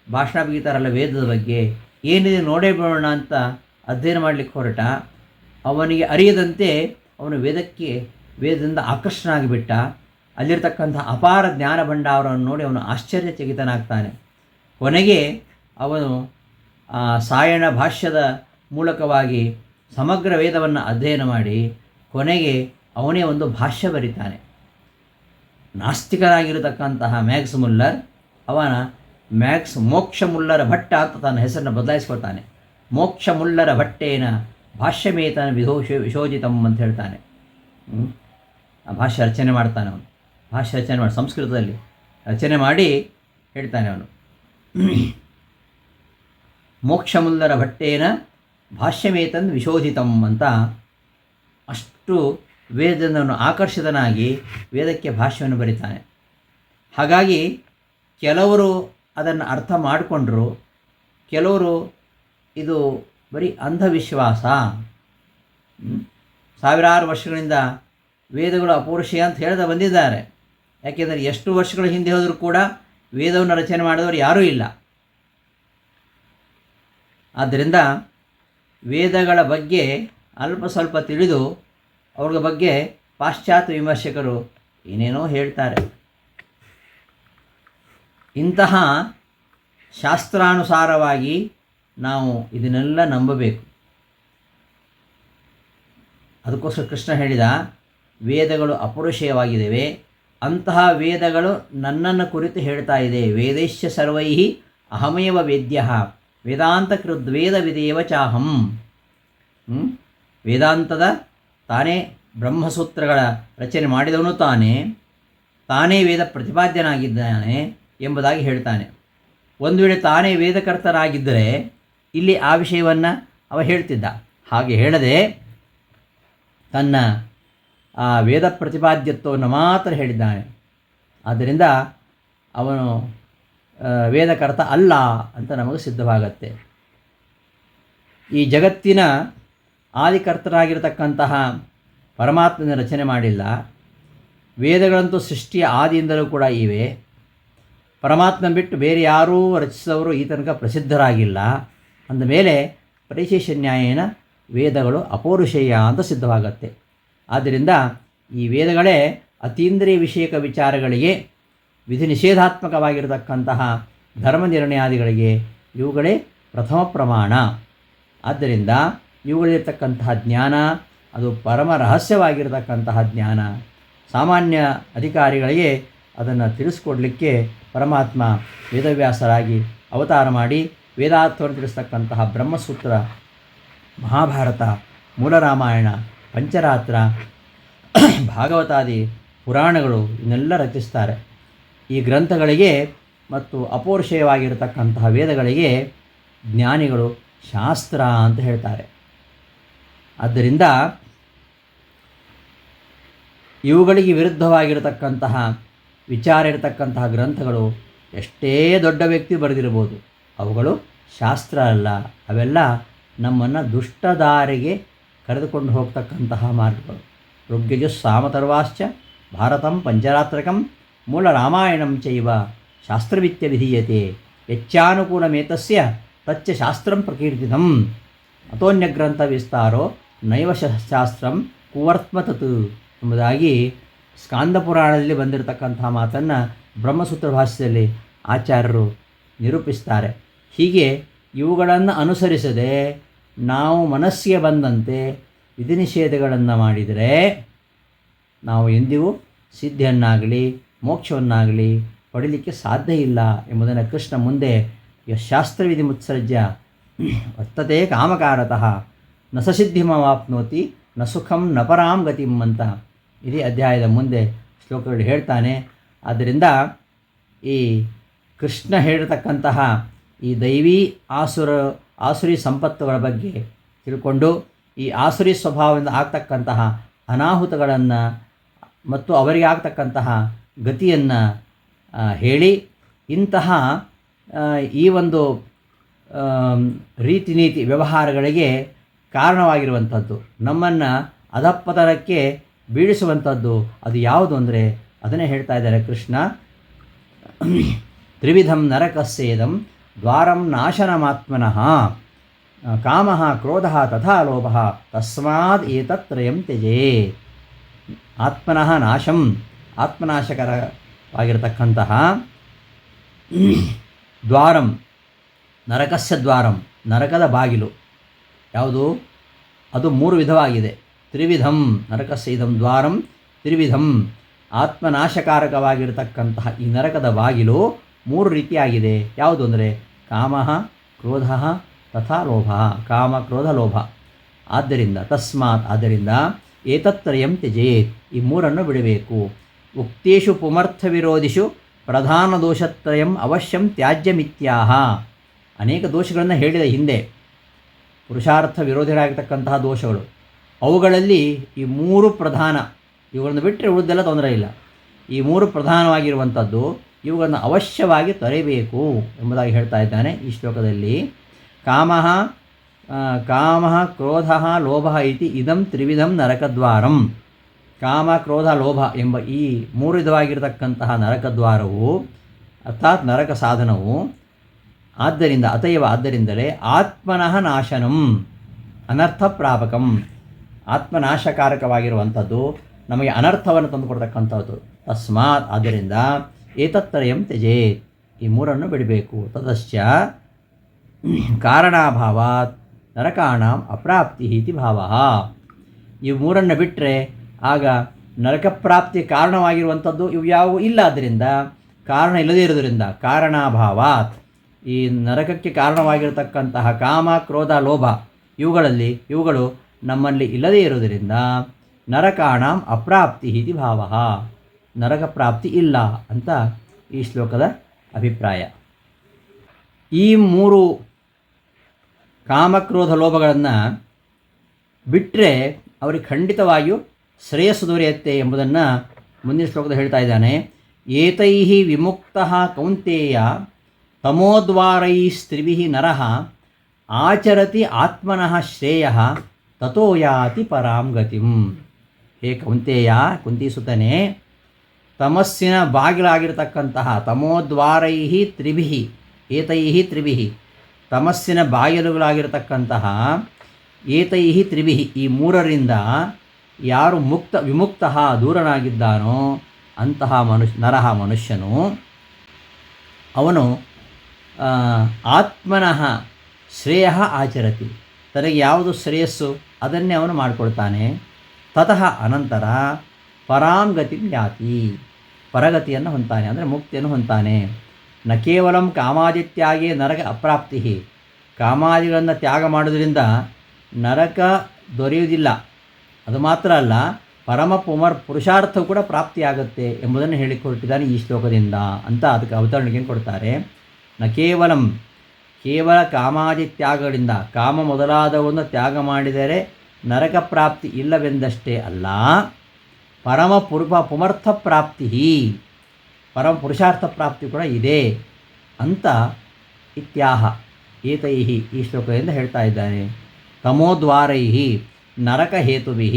ಭಾಷಣ ಬೀತಾರಲ್ಲ ವೇದದ ಬಗ್ಗೆ, ಏನಿದೆ ನೋಡೇ ಬಿಡೋಣ ಅಂತ ಅಧ್ಯಯನ ಮಾಡಲಿಕ್ಕೆ ಹೊರಟ. ಅವನಿಗೆ ಅರಿಯದಂತೆ ಅವನು ವೇದದಿಂದ ಆಕರ್ಷಣ ಆಗಿಬಿಟ್ಟ. ಅಲ್ಲಿರ್ತಕ್ಕಂಥ ಅಪಾರ ಜ್ಞಾನ ಭಂಡಾರವನ್ನು ನೋಡಿ ಅವನು ಆಶ್ಚರ್ಯಚಕಿತನಾಗ್ತಾನೆ. ಕೊನೆಗೆ ಅವನು ಸಾಯಣ ಭಾಷ್ಯದ ಮೂಲಕವಾಗಿ ಸಮಗ್ರ ವೇದವನ್ನು ಅಧ್ಯಯನ ಮಾಡಿ ಕೊನೆಗೆ ಅವನೇ ಒಂದು ಭಾಷ್ಯ ಬರೀತಾನೆ. ನಾಸ್ತಿಕನಾಗಿರತಕ್ಕಂತಹ ಮ್ಯಾಕ್ಸ್ ಮುಲ್ಲರ್ ಅವನ ಮ್ಯಾಕ್ಸ್ ಮೋಕ್ಷ ಮುಲ್ಲರ ಭಟ್ಟ ಅಂತ ತನ್ನ ಹೆಸರನ್ನು ಬದಲಾಯಿಸ್ಕೊಳ್ತಾನೆ. ಮೋಕ್ಷ ಮುಲ್ಲರ ಭಟ್ಟೇನ ಭಾಷ್ಯಮೇತನ ವಿಶೋಜಿತಂ ಅಂತ ಹೇಳ್ತಾನೆ. ಆ ಭಾಷ್ಯ ರಚನೆ ಮಾಡ್ತಾನೆ ಅವನು. ಭಾಷ್ಯ ರಚನೆ ಮಾಡಿ ಸಂಸ್ಕೃತದಲ್ಲಿ ರಚನೆ ಮಾಡಿ ಹೇಳ್ತಾನೆ ಅವನು. ಮೋಕ್ಷ ಮುಲ್ಲರ ಭಟ್ಟೇನ ಭಾಷ್ಯಮೇತನ್ ವಿಶೋಧಿತಂ ಅಂತ ಅಷ್ಟು ವೇದವನ್ನು ಆಕರ್ಷಿತನಾಗಿ ವೇದಕ್ಕೆ ಭಾಷ್ಯವನ್ನು ಬರೀತಾನೆ. ಹಾಗಾಗಿ ಕೆಲವರು ಅದನ್ನು ಅರ್ಥ ಮಾಡಿಕೊಂಡ್ರು, ಕೆಲವರು ಇದು ಬರೀ ಅಂಧವಿಶ್ವಾಸ, ಸಾವಿರಾರು ವರ್ಷಗಳಿಂದ ವೇದಗಳು ಅಪೌರುಷೇಯ ಅಂತ ಹೇಳ್ತಾ ಬಂದಿದ್ದಾರೆ. ಯಾಕೆಂದರೆ ಎಷ್ಟು ವರ್ಷಗಳ ಹಿಂದೆ ಹೋದರೂ ಕೂಡ ವೇದವನ್ನು ರಚನೆ ಮಾಡಿದವರು ಯಾರೂ ಇಲ್ಲ. ಆದ್ದರಿಂದ ವೇದಗಳ ಬಗ್ಗೆ ಅಲ್ಪ ಸ್ವಲ್ಪ ತಿಳಿದು ಅವ್ರ ಬಗ್ಗೆ ಪಾಶ್ಚಾತ್ಯ ವಿಮರ್ಶಕರು ಏನೇನೋ ಹೇಳ್ತಾರೆ. ಇಂತಹ ಶಾಸ್ತ್ರಾನುಸಾರವಾಗಿ ನಾವು ಇದನ್ನೆಲ್ಲ ನಂಬಬೇಕು. ಅದಕ್ಕೋಸ್ಕರ ಕೃಷ್ಣ ಹೇಳಿದ ವೇದಗಳು ಅಪೌರುಷೇಯವಾಗಿದ್ದಾವೆ, ಅಂತಹ ವೇದಗಳು ನನ್ನನ್ನು ಕುರಿತು ಹೇಳ್ತಾ ಇದೆ. ವೇದೈಶ್ಚ ಸರ್ವೈ ಅಹಮೇವ ವೇದ್ಯ ವೇದಾಂತ ಕೃದ್ವೇದ ವಿದೇವ ಚಾಹಂ. ವೇದಾಂತದ ತಾನೇ ಬ್ರಹ್ಮಸೂತ್ರಗಳ ರಚನೆ ಮಾಡಿದವನು ತಾನೇ ವೇದ ಪ್ರತಿಪಾದ್ಯನಾಗಿದ್ದಾನೆ ಎಂಬುದಾಗಿ ಹೇಳ್ತಾನೆ. ಒಂದು ವೇಳೆ ತಾನೇ ವೇದಕರ್ತರಾಗಿದ್ದರೆ ಇಲ್ಲಿ ಆ ವಿಷಯವನ್ನು ಅವ ಹೇಳ್ತಿದ್ದ. ಹಾಗೆ ಹೇಳದೆ ತನ್ನ ಆ ವೇದ ಪ್ರತಿಪಾದ್ಯತ್ವವನ್ನು ಮಾತ್ರ ಹೇಳಿದ್ದಾನೆ. ಆದ್ದರಿಂದ ಅವನು ವೇದಕರ್ತ ಅಲ್ಲ ಅಂತ ನಮಗೆ ಸಿದ್ಧವಾಗತ್ತೆ. ಈ ಜಗತ್ತಿನ ಆದಿಕರ್ತರಾಗಿರತಕ್ಕಂತಹ ಪರಮಾತ್ಮನ ರಚನೆ ಮಾಡಿಲ್ಲ. ವೇದಗಳಂತೂ ಸೃಷ್ಟಿಯ ಆದಿಯಿಂದಲೂ ಕೂಡ ಇವೆ. ಪರಮಾತ್ಮ ಬಿಟ್ಟು ಬೇರೆ ಯಾರೂ ರಚಿಸಿದವರು ಈ ತನಕ ಪ್ರಸಿದ್ಧರಾಗಿಲ್ಲ. ಅಂದಮೇಲೆ ಪರಿಶೇಷ ನ್ಯಾಯೇನ ವೇದಗಳು ಅಪೌರುಷೇಯ ಅಂತ ಸಿದ್ಧವಾಗತ್ತೆ. ಆದ್ದರಿಂದ ಈ ವೇದಗಳೇ ಅತೀಂದ್ರಿಯ ವಿಷಯಕ ವಿಚಾರಗಳಿಗೆ, ವಿಧಿ ನಿಷೇಧಾತ್ಮಕವಾಗಿರತಕ್ಕಂತಹ ಧರ್ಮ ನಿರ್ಣಯಾದಿಗಳಿಗೆ ಇವುಗಳೇ ಪ್ರಥಮ ಪ್ರಮಾಣ. ಆದ್ದರಿಂದ ಇವುಗಳಿರ್ತಕ್ಕಂತಹ ಜ್ಞಾನ ಅದು ಪರಮ ರಹಸ್ಯವಾಗಿರತಕ್ಕಂತಹ ಜ್ಞಾನ. ಸಾಮಾನ್ಯ ಅಧಿಕಾರಿಗಳಿಗೆ ಅದನ್ನು ತಿಳಿಸ್ಕೊಡ್ಲಿಕ್ಕೆ ಪರಮಾತ್ಮ ವೇದವ್ಯಾಸರಾಗಿ ಅವತಾರ ಮಾಡಿ ವೇದಾರ್ಥವನ್ನು ತಿಳಿಸ್ತಕ್ಕಂತಹ ಬ್ರಹ್ಮಸೂತ್ರ, ಮಹಾಭಾರತ, ಮೂಲರಾಮಾಯಣ, ಪಂಚರಾತ್ರ, ಭಾಗವತಾದಿ ಪುರಾಣಗಳು ಇವನ್ನೆಲ್ಲ ರಚಿಸ್ತಾರೆ. ಈ ಗ್ರಂಥಗಳಿಗೆ ಮತ್ತು ಅಪೌರುಷೇಯವಾಗಿರತಕ್ಕಂತಹ ವೇದಗಳಿಗೆ ಜ್ಞಾನಿಗಳು ಶಾಸ್ತ್ರ ಅಂತ ಹೇಳ್ತಾರೆ. ಆದ್ದರಿಂದ ಇವುಗಳಿಗೆ ವಿರುದ್ಧವಾಗಿರತಕ್ಕಂತಹ ವಿಚಾರ ಇರತಕ್ಕಂತಹ ಗ್ರಂಥಗಳು ಎಷ್ಟೇ ದೊಡ್ಡ ವ್ಯಕ್ತಿ ಬರೆದಿರ್ಬೋದು, ಅವುಗಳು ಶಾಸ್ತ್ರ ಅಲ್ಲ. ಅವೆಲ್ಲ ನಮ್ಮನ್ನು ದುಷ್ಟದಾರಿಗೆ ಕರೆದುಕೊಂಡು ಹೋಗ್ತಕ್ಕಂತಹ ಮಾರ್ಗಗಳು. ಋಗ್ಯಜು ಸಾಮತರ್ವಾಶ್ಚ ಭಾರತಂ ಪಂಚರಾತ್ರಕಂ ಮೂಲ ರಾಮಾಯಣಂ ಚೈವ ಶಾಸ್ತ್ರವಿತ್ಯ ವಿಧೀಯತೆ ಯಚ್ಚಾನುಕೂಲಮೇತಸ್ಯ ತಚ್ಚ ಶಾಸ್ತ್ರಂ ಪ್ರಕೀರ್ತಿತಂ ಅತೋನ್ಯಗ್ರಂಥ ವಿಸ್ತಾರೋ ನೈವ ಶಾಸ್ತ್ರಂ ಕುವರ್ತ್ಮತತ್ ಎಂಬುದಾಗಿ ಸ್ಕಾಂದ ಪುರಾಣದಲ್ಲಿ ಬಂದಿರತಕ್ಕಂತಹ ಮಾತನ್ನು ಬ್ರಹ್ಮಸೂತ್ರ ಭಾಷ್ಯದಲ್ಲಿ ಆಚಾರ್ಯರು ನಿರೂಪಿಸ್ತಾರೆ. ಹೀಗೆ ಇವುಗಳನ್ನು ಅನುಸರಿಸದೆ ನಾವು ಮನಸ್ಸಿಗೆ ಬಂದಂತೆ ವಿಧಿ ನಿಷೇಧಗಳನ್ನು ಮಾಡಿದರೆ ನಾವು ಎಂದಿಗೂ ಸಿದ್ಧಿಯನ್ನಾಗಲಿ ಮೋಕ್ಷವನ್ನಾಗಲಿ ಪಡೀಲಿಕ್ಕೆ ಸಾಧ್ಯ ಇಲ್ಲ ಎಂಬುದನ್ನು ಕೃಷ್ಣ ಮುಂದೆ ಶಾಸ್ತ್ರವಿಧಿ ಮುತ್ಸರ್ಜ್ಯ ವರ್ತತೆ ಕಾಮಕಾರತಃ ನ ಸಸಿದ್ಧಿಮವಾಪ್ನೋತಿ ನ ಸುಖಂ ನ ಪರಾಂ ಗತಿಂ ಅಂತ ಇಡೀ ಅಧ್ಯಾಯದ ಮುಂದೆ ಶ್ಲೋಕಗಳು ಹೇಳ್ತಾನೆ. ಆದ್ದರಿಂದ ಈ ಕೃಷ್ಣ ಹೇಳಿರತಕ್ಕಂತಹ ಈ ದೈವಿ ಆಸುರಿ ಸಂಪತ್ತುಗಳ ಬಗ್ಗೆ ತಿಳ್ಕೊಂಡು ಈ ಆಸುರಿ ಸ್ವಭಾವದಿಂದ ಆಗ್ತಕ್ಕಂತಹ ಅನಾಹುತಗಳನ್ನು ಮತ್ತು ಅವರಿಗೆ ಆಗ್ತಕ್ಕಂತಹ ಗತಿಯನ್ನು ಹೇಳಿ ಇಂತಹ ಈ ಒಂದು ರೀತಿ ನೀತಿ ವ್ಯವಹಾರಗಳಿಗೆ ಕಾರಣವಾಗಿರುವಂಥದ್ದು, ನಮ್ಮನ್ನು ಅಧಪ್ಪತನಕ್ಕೆ ಬೀಳಿಸುವಂಥದ್ದು ಅದು ಯಾವುದು ಅಂದರೆ ಅದನ್ನೇ ಹೇಳ್ತಾ ಇದ್ದಾರೆ ಕೃಷ್ಣ. ತ್ರಿವಿಧಂ ನರಕಸ್ಯೇದಂ ದ್ವಾರಂ ನಾಶನಮಾತ್ಮನಃ ಕಾಮಃ ಕ್ರೋಧಃ ತಥಾ ಲೋಭಃ ತಸ್ಮಾದ್ ಏತತ್ರಯಂ ತ್ಯಜೇತ್. ಆತ್ಮನಃ ನಾಶಂ, ಆತ್ಮನಾಶಕರವಾಗಿರತಕ್ಕಂತಹ ದ್ವಾರಂ, ನರಕಸ್ಯ ದ್ವಾರಂ, ನರಕದ ಬಾಗಿಲು ಯಾವುದು? ಅದು ಮೂರು ವಿಧವಾಗಿದೆ. ತ್ರಿವಿಧಂ ನರಕಸ್ಯ ಇದಂ ದ್ವಾರಂ ತ್ರಿವಿಧಂ, ಆತ್ಮನಾಶಕಾರಕವಾಗಿರತಕ್ಕಂತಹ ಈ ನರಕದ ಬಾಗಿಲು ಮೂರು ರೀತಿಯಾಗಿದೆ. ಯಾವುದು ಅಂದರೆ ಕಾಮಃ ಕ್ರೋಧಃ ತಥಾ ಲೋಭ, ಕಾಮ ಕ್ರೋಧ ಲೋಭ. ಆದ್ದರಿಂದ ತಸ್ಮಾತ್, ಆದ್ದರಿಂದ ಏತತ್ರಯಂ ತ್ಯಜೇತ್, ಈ ಮೂರನ್ನು ಬಿಡಬೇಕು. ಉಕ್ತೇಷು ಪುಮರ್ಥ ವಿರೋಧಿಷು ಪ್ರಧಾನ ದೋಷತ್ರಯಂ ಅವಶ್ಯಂ ತ್ಯಾಜ್ಯಮಿತ್ಯಾಹ. ಅನೇಕ ದೋಷಗಳನ್ನು ಹೇಳಿದ ಹಿಂದೆ, ಪುರುಷಾರ್ಥ ವಿರೋಧಿಗಳಾಗಿರ್ತಕ್ಕಂತಹ ದೋಷಗಳು, ಅವುಗಳಲ್ಲಿ ಈ ಮೂರು ಪ್ರಧಾನ. ಇವುಗಳನ್ನು ಬಿಟ್ಟರೆ ಉಳಿದೆಲ್ಲ ತೊಂದರೆ ಇಲ್ಲ. ಈ ಮೂರು ಪ್ರಧಾನವಾಗಿರುವಂಥದ್ದು, ಇವುಗಳನ್ನು ಅವಶ್ಯವಾಗಿ ತೊರೆಯಬೇಕು ಎಂಬುದಾಗಿ ಹೇಳ್ತಾ ಇದ್ದಾನೆ ಈ ಶ್ಲೋಕದಲ್ಲಿ. ಕಾಮಃ ಕ್ರೋಧಃ ಲೋಭಃ ಇತಿ ಇದಂ ತ್ರಿವಿಧಂ ನರಕದ್ವಾರಂ. ಕಾಮ ಕ್ರೋಧ ಲೋಭ ಎಂಬ ಈ ಮೂರು ವಿಧವಾಗಿರತಕ್ಕಂತಹ ನರಕದ್ವಾರವು ಅರ್ಥಾತ್ ನರಕ ಸಾಧನವು ಆದ್ದರಿಂದ ಆದ್ದರಿಂದಲೇ ಆತ್ಮನಃ ನಾಶನಂ ಅನರ್ಥ ಪ್ರಾಪಕಂ, ಆತ್ಮನಾಶಕಾರಕವಾಗಿರುವಂಥದ್ದು, ನಮಗೆ ಅನರ್ಥವನ್ನು ತಂದುಕೊಡ್ತಕ್ಕಂಥದ್ದು. ತಸ್ಮಾತ್, ಆದ್ದರಿಂದ ಏತತ್ರಯಂ ತ್ಯಜೇತ್, ಈ ಮೂರನ್ನು ಬಿಡಬೇಕು. ತತಶ್ಚ ಕಾರಣಾಭಾವಾತ್ ನರಕಾಣಾಂ ಅಪ್ರಾಪ್ತಿ ಇತಿ ಭಾವಃ. ಈ ಮೂರನ್ನು ಬಿಟ್ಟರೆ ಆಗ ನರಕಪ್ರಾಪ್ತಿ ಕಾರಣವಾಗಿರುವಂಥದ್ದು ಇವು ಯಾವುವು ಇಲ್ಲ. ಆದ್ದರಿಂದ ಕಾರಣ ಇಲ್ಲದೇ ಇರೋದರಿಂದ ಕಾರಣಾಭಾವಾತ್, ಈ ನರಕಕ್ಕೆ ಕಾರಣವಾಗಿರತಕ್ಕಂತಹ ಕಾಮ ಕ್ರೋಧ ಲೋಭ ಇವುಗಳು ನಮ್ಮಲ್ಲಿ ಇಲ್ಲದೇ ಇರುವುದರಿಂದ ನರಕಾಣಾಂ ಅಪ್ರಾಪ್ತಿ ಇತಿ ಭಾವಃ, ನರಕ ಪ್ರಾಪ್ತಿ ಇಲ್ಲ ಅಂತ ಈ ಶ್ಲೋಕದ ಅಭಿಪ್ರಾಯ. ಈ ಮೂರು ಕಾಮಕ್ರೋಧ ಲೋಭಗಳನ್ನು ಬಿಟ್ಟರೆ ಅವರಿಗೆ ಖಂಡಿತವಾಗಿಯೂ ಶ್ರೇಯಸ್ಸು ದೊರೆಯುತ್ತೆ ಎಂಬುದನ್ನು ಮುಂದಿನ ಶ್ಲೋಕದಲ್ಲಿ ಹೇಳ್ತಾ ಇದ್ದಾನೆ. ಏತೈಹಿ ವಿಮುಕ್ತಃ ಕೌಂತೇಯ ತಮೋದ್ವಾರೈಸ್ತ್ರಿಭಿಃ ನರಃ ಆಚರತಿ ಆತ್ಮನಃ ಶ್ರೇಯಃ ತಥೋ ಯಾತಿ ಪರಾಂ ಗತಿಂ. ಹೇ ಕೌಂತೇಯ, ಕುಂತಿಸುತ್ತನೆ, ತಮಸ್ಸಿನ ಬಾಗಿಲಾಗಿರತಕ್ಕಂತಹ ತಮೋದ್ವಾರೈಹಿ ತ್ರಿಭಿಃ, ಏತೈಹಿ ತ್ರಿಭಿಃ, ತಮಸ್ಸಿನ ಬಾಗಿಲುಗಳಾಗಿರತಕ್ಕಂತಹ ಏತೈ ತ್ರಿಭಿ ಈ ಮೂರರಿಂದ ಯಾರು ವಿಮುಕ್ತ ದೂರನಾಗಿದ್ದಾನೋ ಅಂತಹ ಮನುಷ್ಯನು ಅವನು ಆತ್ಮನಃ ಶ್ರೇಯ ಆಚರತಿ, ತನಗೆ ಯಾವುದು ಶ್ರೇಯಸ್ಸು ಅದನ್ನೇ ಅವನು ಮಾಡಿಕೊಳ್ತಾನೆ. ತತಃ ಅನಂತರ ಪರಾಂಗತಿಂ ಯಾತಿ, ಪರಗತಿಯನ್ನು ಹೊಂತಾನೆ, ಅಂದರೆ ಮುಕ್ತಿಯನ್ನು ಹೊಂತಾನೆ. ನ ಕೇವಲಂ ಕಾಮಾದಿತ್ಯಾಗೇ ನರಕ ಅಪ್ರಾಪ್ತಿ, ಕಾಮಾದಿಗಳನ್ನು ತ್ಯಾಗ ಮಾಡೋದ್ರಿಂದ ನರಕ ದೊರೆಯುವುದಿಲ್ಲ, ಅದು ಮಾತ್ರ ಅಲ್ಲ ಪರಮ ಪುರುಷಾರ್ಥವು ಕೂಡ ಪ್ರಾಪ್ತಿಯಾಗುತ್ತೆ ಎಂಬುದನ್ನು ಹೇಳಿಕೊಟ್ಟಿದ್ದಾನೆ ಈ ಶ್ಲೋಕದಿಂದ ಅಂತ ಅದಕ್ಕೆ ಅವತರಣಿಕೆಯನ್ನು ಕೊಡ್ತಾರೆ. ನ ಕೇವಲ ಕಾಮಾದಿ ತ್ಯಾಗಗಳಿಂದ, ಕಾಮ ಮೊದಲಾದವನ್ನು ತ್ಯಾಗ ಮಾಡಿದರೆ ನರಕ ಪ್ರಾಪ್ತಿ ಇಲ್ಲವೆಂದಷ್ಟೇ ಅಲ್ಲ, ಪುಮರ್ಥ ಪ್ರಾಪ್ತಿ, ಪರಮ ಪುರುಷಾರ್ಥ ಪ್ರಾಪ್ತಿ ಕೂಡ ಇದೆ ಅಂತ ಇತ್ಯಾಹ ಏತೈ ಈ ಶ್ಲೋಕದಿಂದ ಹೇಳ್ತಾ ಇದ್ದಾನೆ. ತಮೋದ್ವಾರೈ ನರಕ ಹೇತುಭಿ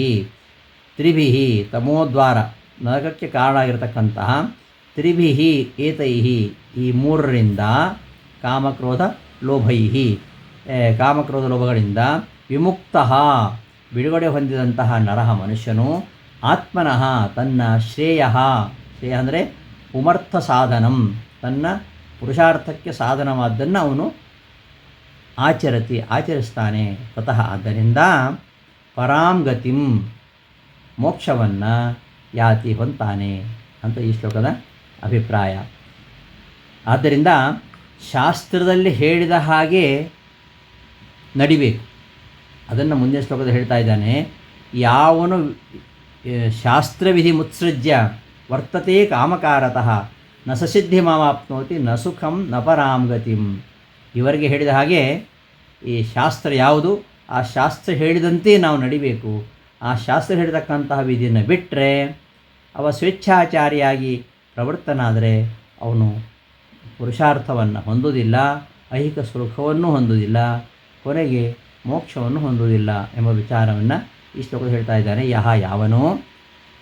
ತ್ರಿಭಿ, ತಮೋದ್ವಾರ ನರಕಕ್ಕೆ ಕಾರಣ ಆಗಿರತಕ್ಕಂತಹ ತ್ರಿಭಿ ಏತೈ ಈ ಮೂರರಿಂದ ಕಾಮಕ್ರೋಧ ಲೋಭಗಳಿಂದ ವಿಮುಕ್ತ ಬಿಡುಗಡೆ ಹೊಂದಿದಂತಹ ನರಹ ಮನುಷ್ಯನು ಆತ್ಮನಃ ತನ್ನ ಶ್ರೇಯ ಅಂದರೆ ಪುಮರ್ಥ ಸಾಧನಂ, ತನ್ನ ಪುರುಷಾರ್ಥಕ್ಕೆ ಸಾಧನವಾದ್ದನ್ನು ಅವನು ಆಚರಿಸ್ತಾನೆ. ತತಃ ಆದ್ದರಿಂದ ಪರಾಂಗತಿಂ ಮೋಕ್ಷವನ್ನು ಯಾತಿ ಹೊಂತಾನೆ ಅಂತ ಈ ಶ್ಲೋಕದ ಅಭಿಪ್ರಾಯ. ಆದ್ದರಿಂದ ಶಾಸ್ತ್ರದಲ್ಲಿ ಹೇಳಿದ ಹಾಗೆ ನಡಿಬೇಕು, ಅದನ್ನು ಮುಂದಿನ ಶ್ಲೋಕದಲ್ಲಿ ಹೇಳ್ತಾ ಇದ್ದಾನೆ. ಯಾವನು ಶಾಸ್ತ್ರವಿಧಿ ಮುತ್ಸೃಜ್ಯ ವರ್ತತೆ ಕಾಮಕಾರತಃ ನ ಸಸಿದ್ಧಿ ಮಾವಾಪ್ನೋತಿ ನ ಸುಖಂ ನ ಪರಾಂಗತಿಂ. ಇವರಿಗೆ ಹೇಳಿದ ಹಾಗೆ ಈ ಶಾಸ್ತ್ರ ಯಾವುದು, ಆ ಶಾಸ್ತ್ರ ಹೇಳಿದಂತೆ ನಾವು ನಡಿಬೇಕು. ಆ ಶಾಸ್ತ್ರ ಹೇಳಿರ್ತಕ್ಕಂತಹ ವಿಧಿಯನ್ನು ಬಿಟ್ಟರೆ ಅವ ಸ್ವೇಚ್ಛಾಚಾರಿಯಾಗಿ ಪ್ರವೃತ್ತನಾದರೆ ಅವನು ಪುರುಷಾರ್ಥವನ್ನು ಹೊಂದುವುದಿಲ್ಲ, ಐಹಿಕ ಸುಖವನ್ನು ಹೊಂದುವುದಿಲ್ಲ, ಕೊನೆಗೆ ಮೋಕ್ಷವನ್ನು ಹೊಂದುವುದಿಲ್ಲ ಎಂಬ ವಿಚಾರವನ್ನು ಈ ಶ್ಲೋಕದಲ್ಲಿ ಹೇಳ್ತಾ ಇದ್ದಾನೆ. ಯಾವನು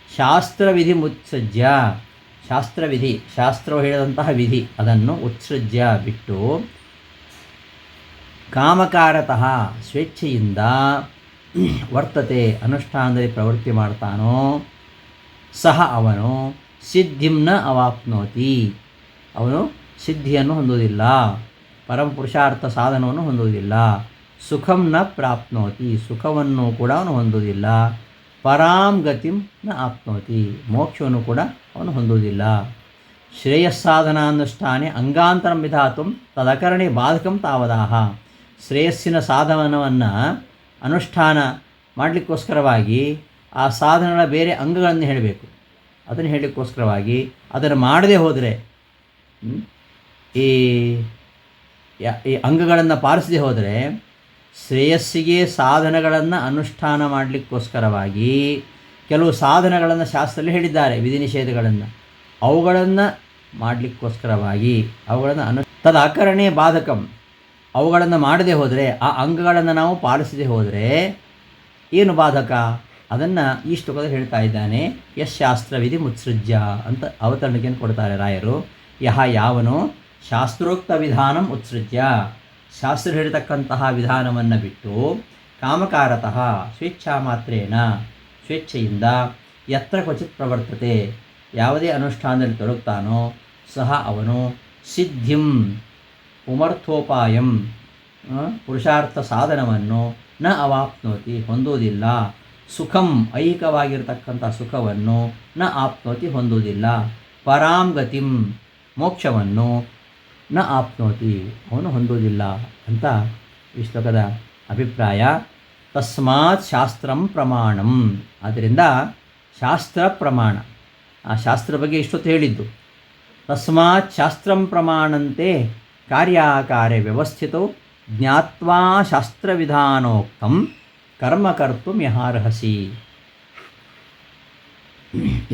ಶಾಸ್ತ್ರವಿಧಿ ಮುತ್ಸೃಜ್ಯ, ಶಾಸ್ತ್ರವು ಹೇಳಿದಂತಹ ವಿಧಿ ಅದನ್ನು ಉತ್ಸೃಜ್ಯ ಬಿಟ್ಟು ಕಾಮಕಾರತಃ ಸ್ವೇಚ್ಛೆಯಿಂದ ವರ್ತತೆ ಅನುಷ್ಠಾನದಲ್ಲಿ ಪ್ರವೃತ್ತಿ ಮಾಡ್ತಾನೋ ಸಹ ಅವನು ಸಿದ್ಧಿಂನ ಅವಾಪ್ನೋತಿ, ಅವನು ಸಿದ್ಧಿಯನ್ನು ಹೊಂದುವುದಿಲ್ಲ, ಪರಮಪುರುಷಾರ್ಥ ಸಾಧನವನ್ನು ಹೊಂದುವುದಿಲ್ಲ. ಸುಖಂ ನ ಪ್ರಾಪ್ನೋತಿ, ಸುಖವನ್ನು ಕೂಡ ಅವನು ಹೊಂದುವುದಿಲ್ಲ. ಪರಾಂಗತಿಂ ನ ಆಪ್ನೋತಿ, ಮೋಕ್ಷವನ್ನು ಕೂಡ ಅವನು ಹೊಂದುವುದಿಲ್ಲ. ಶ್ರೇಯಸ್ಸಾಧನಾನುಷ್ಠಾನೆ ಅಂಗಾಂತರಂ ವಿಧಾತು ತದಕರಣೆ ಬಾಧಕಂ ತಾವದಾಹ. ಶ್ರೇಯಸ್ಸಿನ ಸಾಧನವನ್ನು ಅನುಷ್ಠಾನ ಮಾಡಲಿಕ್ಕೋಸ್ಕರವಾಗಿ ಆ ಸಾಧನಗಳ ಬೇರೆ ಅಂಗಗಳನ್ನು ಹೇಳಬೇಕು. ಅದನ್ನು ಹೇಳಲಿಕ್ಕೋಸ್ಕರವಾಗಿ ಅದನ್ನು ಮಾಡದೇ ಹೋದರೆ, ಈ ಅಂಗಗಳನ್ನು ಪಾಲಿಸದೆ ಹೋದರೆ, ಶ್ರೇಯಸ್ಸಿಗೆ ಸಾಧನಗಳನ್ನು ಅನುಷ್ಠಾನ ಮಾಡಲಿಕ್ಕೋಸ್ಕರವಾಗಿ ಕೆಲವು ಸಾಧನಗಳನ್ನು ಶಾಸ್ತ್ರದಲ್ಲಿ ಹೇಳಿದ್ದಾರೆ, ವಿಧಿ ನಿಷೇಧಗಳನ್ನು, ಅವುಗಳನ್ನು ಮಾಡಲಿಕ್ಕೋಸ್ಕರವಾಗಿ ಅವುಗಳನ್ನು ತದಾಕರಣೆ ಬಾಧಕಂ, ಅವುಗಳನ್ನು ಮಾಡದೆ ಹೋದರೆ, ಆ ಅಂಗಗಳನ್ನು ನಾವು ಪಾಲಿಸದೆ ಹೋದರೆ ಏನು ಬಾಧಕ, ಅದನ್ನು ಈ ಶ್ಲೋಕದಲ್ಲಿ ಹೇಳ್ತಾ ಇದ್ದಾನೆ. ಶಾಸ್ತ್ರವಿಧಿ ಮುತ್ಸೃಜ್ಯ ಅಂತ ಅವತರಣಿಕೆಯನ್ನು ಕೊಡ್ತಾರೆ ರಾಯರು. ಯಾವನು ಶಾಸ್ತ್ರೋಕ್ತ ವಿಧಾನಂ ಉತ್ಸೃಜ್ಯ, ಶಾಸ್ತ್ರ ಹೇಳಿರ್ತಕ್ಕಂತಹ ವಿಧಾನವನ್ನು ಬಿಟ್ಟು ಕಾಮಕಾರತಃ ಸ್ವೇಚ್ಛಾ ಮಾತ್ರೇನ, ಸ್ವೇಚ್ಛೆಯಿಂದ ಯತ್ರ ಕ್ವಚಿತ್ ಪ್ರವರ್ತತೆ, ಯಾವುದೇ ಅನುಷ್ಠಾನದಲ್ಲಿ ತೊಡಗುತ್ತಾನೋ ಸಹ ಅವನು ಸಿದ್ಧಿಂ ಪುಮರ್ಥೋಪಾಯಂ, ಪುರುಷಾರ್ಥ ಸಾಧನವನ್ನು ನ ಅವಾಪ್ನೋತಿ, ಹೊಂದುವುದಿಲ್ಲ. ಸುಖಂ ಐಹಿಕವಾಗಿರತಕ್ಕಂಥ ಸುಖವನ್ನು ನ ಆಪ್ನೋತಿ, ಹೊಂದುವುದಿಲ್ಲ. ಪರಾಂಗತಿಂ ಮೋಕ್ಷವನ್ನು ನ ಆಪ್ನೋತಿ, ಅವನು ಹೊಂದುವುದಿಲ್ಲ ಅಂತ ಈ ಶ್ಲೋಕದ ಅಭಿಪ್ರಾಯ. ತಸ್ಮಾತ್ ಶಾಸ್ತ್ರಂ ಪ್ರಮಾಣಂ, ಆದ್ದರಿಂದ ಶಾಸ್ತ್ರ ಪ್ರಮಾಣ, ಆ ಶಾಸ್ತ್ರ ಬಗ್ಗೆ ಇಷ್ಟೊತ್ತು ಹೇಳಿದ್ದು. ತಸ್ಮಾತ್ ಶಾಸ್ತ್ರಂ ಪ್ರಮಾಣಂತೆ ಕಾರ್ಯಾಕಾರ್ಯ ವ್ಯವಸ್ಥಿತೋ ಜ್ಞಾತ್ವಾ ಶಾಸ್ತ್ರವಿಧಾನೋಕ್ತಂ ಕರ್ಮ ಕರ್ತು ಯಹಾರ್ಹಸಿ.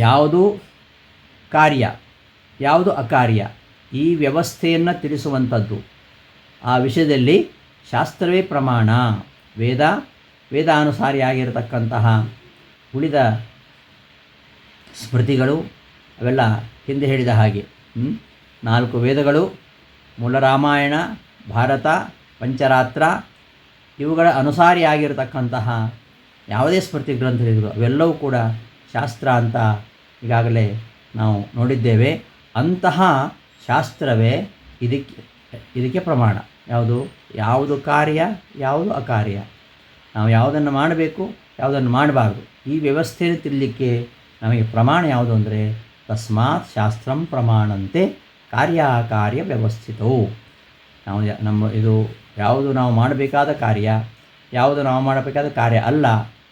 ಯಾವುದು ಕಾರ್ಯ ಯಾವುದು ಅಕಾರ್ಯ, ಈ ವ್ಯವಸ್ಥೆಯನ್ನು ತಿಳಿಸುವಂಥದ್ದು. ಆ ವಿಷಯದಲ್ಲಿ ಶಾಸ್ತ್ರವೇ ಪ್ರಮಾಣ. ವೇದಾನುಸಾರಿಯಾಗಿರತಕ್ಕಂತಹ ಉಳಿದ ಸ್ಮೃತಿಗಳು ಅವೆಲ್ಲ ಹಿಂದೆ ಹೇಳಿದ ಹಾಗೆ 4 ವೇದಗಳು, ಮೂಲ ರಾಮಾಯಣ, ಭಾರತ, ಪಂಚರಾತ್ರ, ಇವುಗಳ ಅನುಸಾರಿಯಾಗಿರತಕ್ಕಂತಹ ಯಾವುದೇ ಸ್ಮೃತಿ ಗ್ರಂಥಗಳಿದ್ರು ಅವೆಲ್ಲವೂ ಕೂಡ ಶಾಸ್ತ್ರ ಅಂತ ಈಗಾಗಲೇ ನಾವು ನೋಡಿದ್ದೇವೆ. ಅಂತಹ ಶಾಸ್ತ್ರವೇ ಇದಕ್ಕೆ ಪ್ರಮಾಣ. ಯಾವುದು ಕಾರ್ಯ, ಯಾವುದು ಅಕಾರ್ಯ, ನಾವು ಯಾವುದನ್ನು ಮಾಡಬೇಕು, ಯಾವುದನ್ನು ಮಾಡಬಾರ್ದು, ಈ ವ್ಯವಸ್ಥೆಯನ್ನು ತಿಳಿಲಿಕ್ಕೆ ನಮಗೆ ಪ್ರಮಾಣ ಯಾವುದು ಅಂದರೆ ತಸ್ಮಾತ್ ಶಾಸ್ತ್ರಂ ಪ್ರಮಾಣಂತೆ ಕಾರ್ಯಕಾರ್ಯ ವ್ಯವಸ್ಥಿತವು. ಇದು ಯಾವುದು ನಾವು ಮಾಡಬೇಕಾದ ಕಾರ್ಯ, ಯಾವುದು ನಾವು ಮಾಡಬೇಕಾದ ಕಾರ್ಯ ಅಲ್ಲ,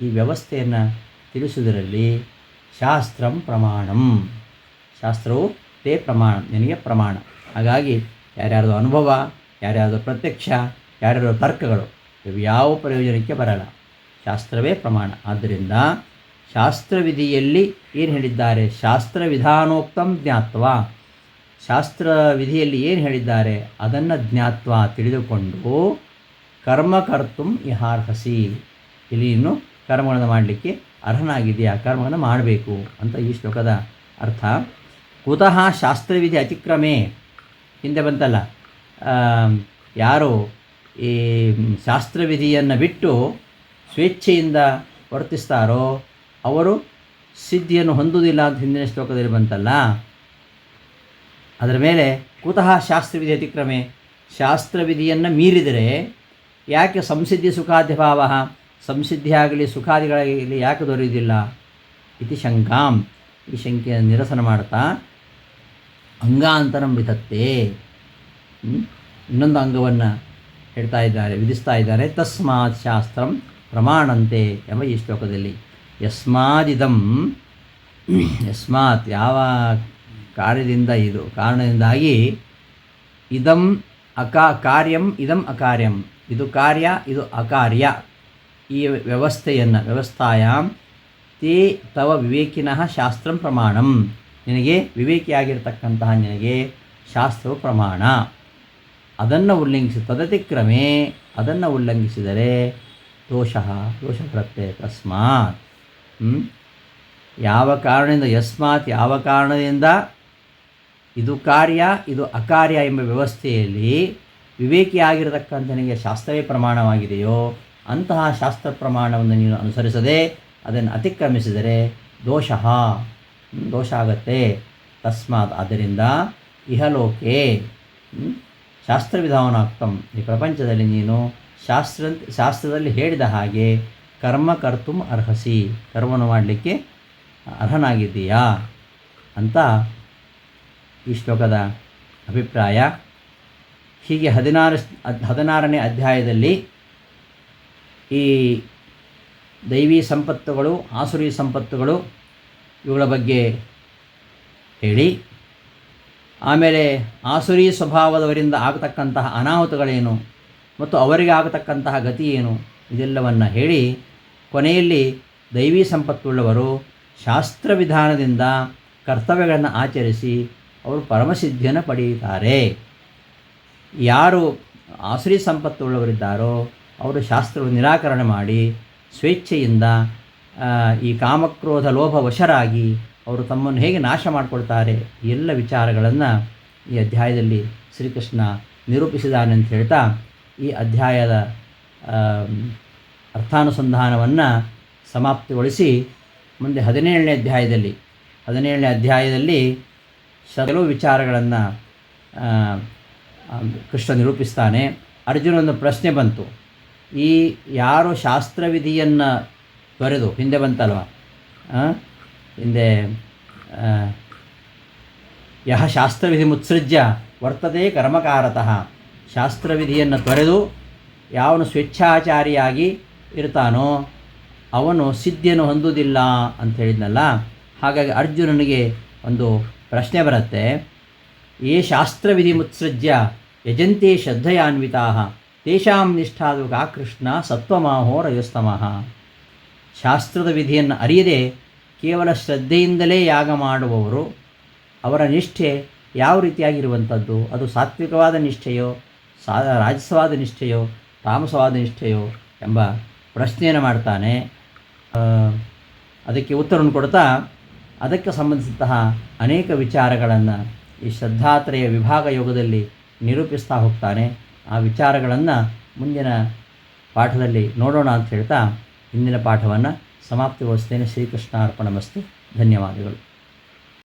ಈ ವ್ಯವಸ್ಥೆಯನ್ನು ತಿಳಿಸುವುದರಲ್ಲಿ ಶಾಸ್ತ್ರಂ ಪ್ರಮಾಣಂ, ಶಾಸ್ತ್ರವು ತೇ ಪ್ರಮಾಣ, ನಿನಗೆ ಪ್ರಮಾಣ. ಹಾಗಾಗಿ ಯಾರ್ಯಾರ್ದು ಅನುಭವ, ಯಾರ್ಯಾರ್ದು ಪ್ರತ್ಯಕ್ಷ, ಯಾರ್ಯಾರು ತರ್ಕಗಳು ಇವು ಯಾವ ಪ್ರಯೋಜನಕ್ಕೆ ಬರಲ್ಲ, ಶಾಸ್ತ್ರವೇ ಪ್ರಮಾಣ. ಆದ್ದರಿಂದ ಶಾಸ್ತ್ರವಿಧಿಯಲ್ಲಿ ಏನು ಹೇಳಿದ್ದಾರೆ, ಶಾಸ್ತ್ರ ವಿಧಾನೋಕ್ತಂ ಜ್ಞಾತ್ವ, ಶಾಸ್ತ್ರ ವಿಧಿಯಲ್ಲಿ ಏನು ಹೇಳಿದ್ದಾರೆ ಅದನ್ನು ಜ್ಞಾತ್ವ ತಿಳಿದುಕೊಂಡು ಕರ್ಮಕರ್ತುಂ ಇಹಾರ್ಹಸಿ, ಇಲ್ಲಿ ಇನ್ನು ಕರ್ಮಗಳನ್ನು ಮಾಡಲಿಕ್ಕೆ ಅರ್ಹನಾಗಿದೆಯಾ, ಕರ್ಮಗಳನ್ನು ಮಾಡಬೇಕು ಅಂತ ಈ ಶ್ಲೋಕದ ಅರ್ಥ. ಕುತಃ ಶಾಸ್ತ್ರವಿಧಿ ಅತಿಕ್ರಮೇ, ಹಿಂದೆ ಬಂತಲ್ಲ, ಯಾರು ಈ ಶಾಸ್ತ್ರವಿಧಿಯನ್ನು ಬಿಟ್ಟು ಸ್ವೇಚ್ಛೆಯಿಂದ ವರ್ತಿಸ್ತಾರೋ ಅವರು ಸಿದ್ಧಿಯನ್ನು ಹೊಂದುವುದಿಲ್ಲ ಅಂತ ಹಿಂದಿನ ಶ್ಲೋಕದಲ್ಲಿ ಬಂತಲ್ಲ. ಅದರ ಮೇಲೆ ಕುತಃ ಶಾಸ್ತ್ರವಿಧಿ ಅತಿಕ್ರಮೆ, ಶಾಸ್ತ್ರವಿಧಿಯನ್ನು ಮೀರಿದರೆ ಯಾಕೆ ಸಂಸಿದ್ಧಿ ಸುಖಾದ್ಯಭಾವ, ಸಂಸಿದ್ಧಿಯಾಗಲಿ ಸುಖಾದಿಗಳಾಗಲಿ ಯಾಕೆ ದೊರೆಯುವುದಿಲ್ಲ ಇತಿ ಶಂಕಾಂ, ಈ ಶಂಕೆಯನ್ನು ನಿರಸನ ಮಾಡ್ತಾ ಅಂಗಾಂತರಂ ವಿಧತ್ತೆ, ಇನ್ನೊಂದು ಅಂಗವನ್ನು ವಿಧಿಸ್ತಾ ಇದ್ದಾರೆ. ತಸ್ಮಾತ್ ಶಾಸ್ತ್ರಂ ಪ್ರಮಾಣಂತೆ ಎಂಬ ಈ ಶ್ಲೋಕದಲ್ಲಿ ಯಸ್ಮಾತ್ ಯಾವ ಕಾರ್ಯದಿಂದ, ಇದು ಕಾರಣದಿಂದಾಗಿ ಇದಂ ಕಾರ್ಯಂ ಇದಂ ಅಕಾರ್ಯಂ, ಇದು ಕಾರ್ಯ ಇದು ಅಕಾರ್ಯ, ಈ ವ್ಯವಸ್ಥಾಯಾಂ ತೇ ತವ ವಿವೇಕಿನಃ ಶಾಸ್ತ್ರಂ ಪ್ರಮಾಣಂ, ನಿನಗೆ ವಿವೇಕಿಯಾಗಿರ್ತಕ್ಕಂತಹ ನಿನಗೆ ಶಾಸ್ತ್ರವು ಪ್ರಮಾಣ. ಅದನ್ನು ತದತಿಕ್ರಮೇ, ಅದನ್ನು ಉಲ್ಲಂಘಿಸಿದರೆ ದೋಷ ಬರುತ್ತೆ. ತಸ್ಮಾತ್ ಯಾವ ಕಾರಣದಿಂದ, ಯಸ್ಮಾತ್ ಯಾವ ಕಾರಣದಿಂದ ಇದು ಕಾರ್ಯ ಇದು ಅಕಾರ್ಯ ಎಂಬ ವ್ಯವಸ್ಥೆಯಲ್ಲಿ ವಿವೇಕಿಯಾಗಿರತಕ್ಕಂಥನಿಗೆ ಶಾಸ್ತ್ರವೇ ಪ್ರಮಾಣವಾಗಿದೆಯೋ ಅಂತಹ ಶಾಸ್ತ್ರ ಪ್ರಮಾಣವನ್ನು ನೀನು ಅನುಸರಿಸದೆ ಅದನ್ನು ಅತಿಕ್ರಮಿಸಿದರೆ ದೋಷ ಆಗತ್ತೆ. ತಸ್ಮಾತ್ ಆದ್ದರಿಂದ ಇಹಲೋಕೆ ಶಾಸ್ತ್ರವಿಧಾನಾಕ್ತಂ, ಈ ಪ್ರಪಂಚದಲ್ಲಿ ನೀನು ಶಾಸ್ತ್ರದಲ್ಲಿ ಹೇಳಿದ ಹಾಗೆ ಕರ್ಮ ಕರ್ತುಂ ಅರ್ಹಸಿ, ಕರ್ಮವನ್ನು ಮಾಡಲಿಕ್ಕೆ ಅರ್ಹನಾಗಿದ್ದೀಯಾ ಅಂತ ಈ ಶ್ಲೋಕದ ಅಭಿಪ್ರಾಯ. ಹೀಗೆ 16ನೇ ಅಧ್ಯಾಯದಲ್ಲಿ ಈ ದೈವಿ ಸಂಪತ್ತುಗಳು ಆಸುರಿ ಸಂಪತ್ತುಗಳು ಇವುಗಳ ಬಗ್ಗೆ ಹೇಳಿ, ಆಮೇಲೆ ಆಸುರಿ ಸ್ವಭಾವದವರಿಂದ ಆಗತಕ್ಕಂತಹ ಅನಾಹುತಗಳೇನು ಮತ್ತು ಅವರಿಗೆ ಆಗತಕ್ಕಂತಹ ಗತಿ ಏನು ಇದೆಲ್ಲವನ್ನು ಹೇಳಿ ಕೊನೆಯಲ್ಲಿ ದೈವಿ ಸಂಪತ್ತುಳ್ಳವರು ಶಾಸ್ತ್ರ ವಿಧಾನದಿಂದ ಕರ್ತವ್ಯಗಳನ್ನು ಆಚರಿಸಿ ಅವರು ಪರಮಸಿದ್ಧಿಯನ್ನು ಪಡೆಯುತ್ತಾರೆ. ಯಾರು ಆಸುರಿ ಸಂಪತ್ತುಳ್ಳವರಿದ್ದಾರೋ ಅವರು ಶಾಸ್ತ್ರವನ್ನು ನಿರಾಕರಣೆ ಮಾಡಿ ಸ್ವೇಚ್ಛೆಯಿಂದ ಈ ಕಾಮಕ್ರೋಧ ಲೋಭ ವಶರಾಗಿ ಅವರು ತಮ್ಮನ್ನು ಹೇಗೆ ನಾಶ ಮಾಡಿಕೊಳ್ತಾರೆ, ಎಲ್ಲ ವಿಚಾರಗಳನ್ನು ಈ ಅಧ್ಯಾಯದಲ್ಲಿ ಶ್ರೀಕೃಷ್ಣ ನಿರೂಪಿಸಿದಾನೆ ಅಂತ ಹೇಳ್ತಾ ಈ ಅಧ್ಯಾಯದ ಅರ್ಥಾನುಸಂಧಾನವನ್ನು ಸಮಾಪ್ತಿಗೊಳಿಸಿ ಮುಂದೆ 17ನೇ ಅಧ್ಯಾಯದಲ್ಲಿ ಕೆಲವು ವಿಚಾರಗಳನ್ನು ಕೃಷ್ಣ ನಿರೂಪಿಸ್ತಾನೆ. ಅರ್ಜುನೊಂದು ಪ್ರಶ್ನೆ ಬಂತು, ಈ ಯಾರು ಶಾಸ್ತ್ರವಿಧಿಯನ್ನು ತೊರೆದು, ಹಿಂದೆ ಬಂತಲ್ವ, ಹಿಂದೆ ಯಹ ಶಾಸ್ತ್ರವಿಧಿ ಮುತ್ಸೃಜ್ಯ ವರ್ತತೆ ಕರ್ಮಕಾರತಃ, ಶಾಸ್ತ್ರವಿಧಿಯನ್ನು ತೊರೆದು ಯಾವನು ಸ್ವೇಚ್ಛಾಚಾರಿಯಾಗಿ ಇರ್ತಾನೋ ಅವನು ಸಿದ್ಧಿಯನ್ನು ಹೊಂದುವುದಿಲ್ಲ ಅಂತ ಹೇಳಿದ್ನಲ್ಲ. ಹಾಗಾಗಿ ಅರ್ಜುನನಿಗೆ ಒಂದು ಪ್ರಶ್ನೆ ಬರುತ್ತೆ, ಯೇ ಶಾಸ್ತ್ರವಿಧಿ ಮುತ್ಸೃಜ್ಯ ಯಜಂತೆ ಶ್ರದ್ಧೆಯಾನ್ವಿತಾ ತೇಷಾಂ ನಿಷ್ಠಾದು ಕಾ ಕೃಷ್ಣ ಸತ್ವಮಾಹೋ ರಜಸ್ತಮಃ. ಶಾಸ್ತ್ರದ ವಿಧಿಯನ್ನು ಅರಿಯದೆ ಕೇವಲ ಶ್ರದ್ಧೆಯಿಂದಲೇ ಯಾಗ ಮಾಡುವವರು ಅವರ ನಿಷ್ಠೆ ಯಾವ ರೀತಿಯಾಗಿರುವಂಥದ್ದು, ಅದು ಸಾತ್ವಿಕವಾದ ನಿಷ್ಠೆಯೋ, ರಾಜಸವಾದ ನಿಷ್ಠೆಯೋ, ತಾಮಸವಾದ ನಿಷ್ಠೆಯೋ ಎಂಬ ಪ್ರಶ್ನೆಯನ್ನು ಮಾಡ್ತಾನೆ. ಅದಕ್ಕೆ ಉತ್ತರವನ್ನು ಕೊಡ್ತಾ ಅದಕ್ಕೆ ಸಂಬಂಧಿಸಿದಂತಹ ಅನೇಕ ವಿಚಾರಗಳನ್ನು ಈ ಶ್ರದ್ಧಾತ್ರಯ ವಿಭಾಗ ಯೋಗದಲ್ಲಿ ನಿರೂಪಿಸ್ತಾ ಹೋಗ್ತಾನೆ. ಆ ವಿಚಾರಗಳನ್ನು ಮುಂದಿನ ಪಾಠದಲ್ಲಿ ನೋಡೋಣ ಅಂತ ಹೇಳ್ತಾ ಇಂದಿನ ಪಾಠವನ್ನು ಸಮಾಪ್ತಿಗೊಳಿಸ್ತೇನೆ. ಶ್ರೀಕೃಷ್ಣ ಅರ್ಪಣಮಸ್ತು. ಧನ್ಯವಾದಗಳು.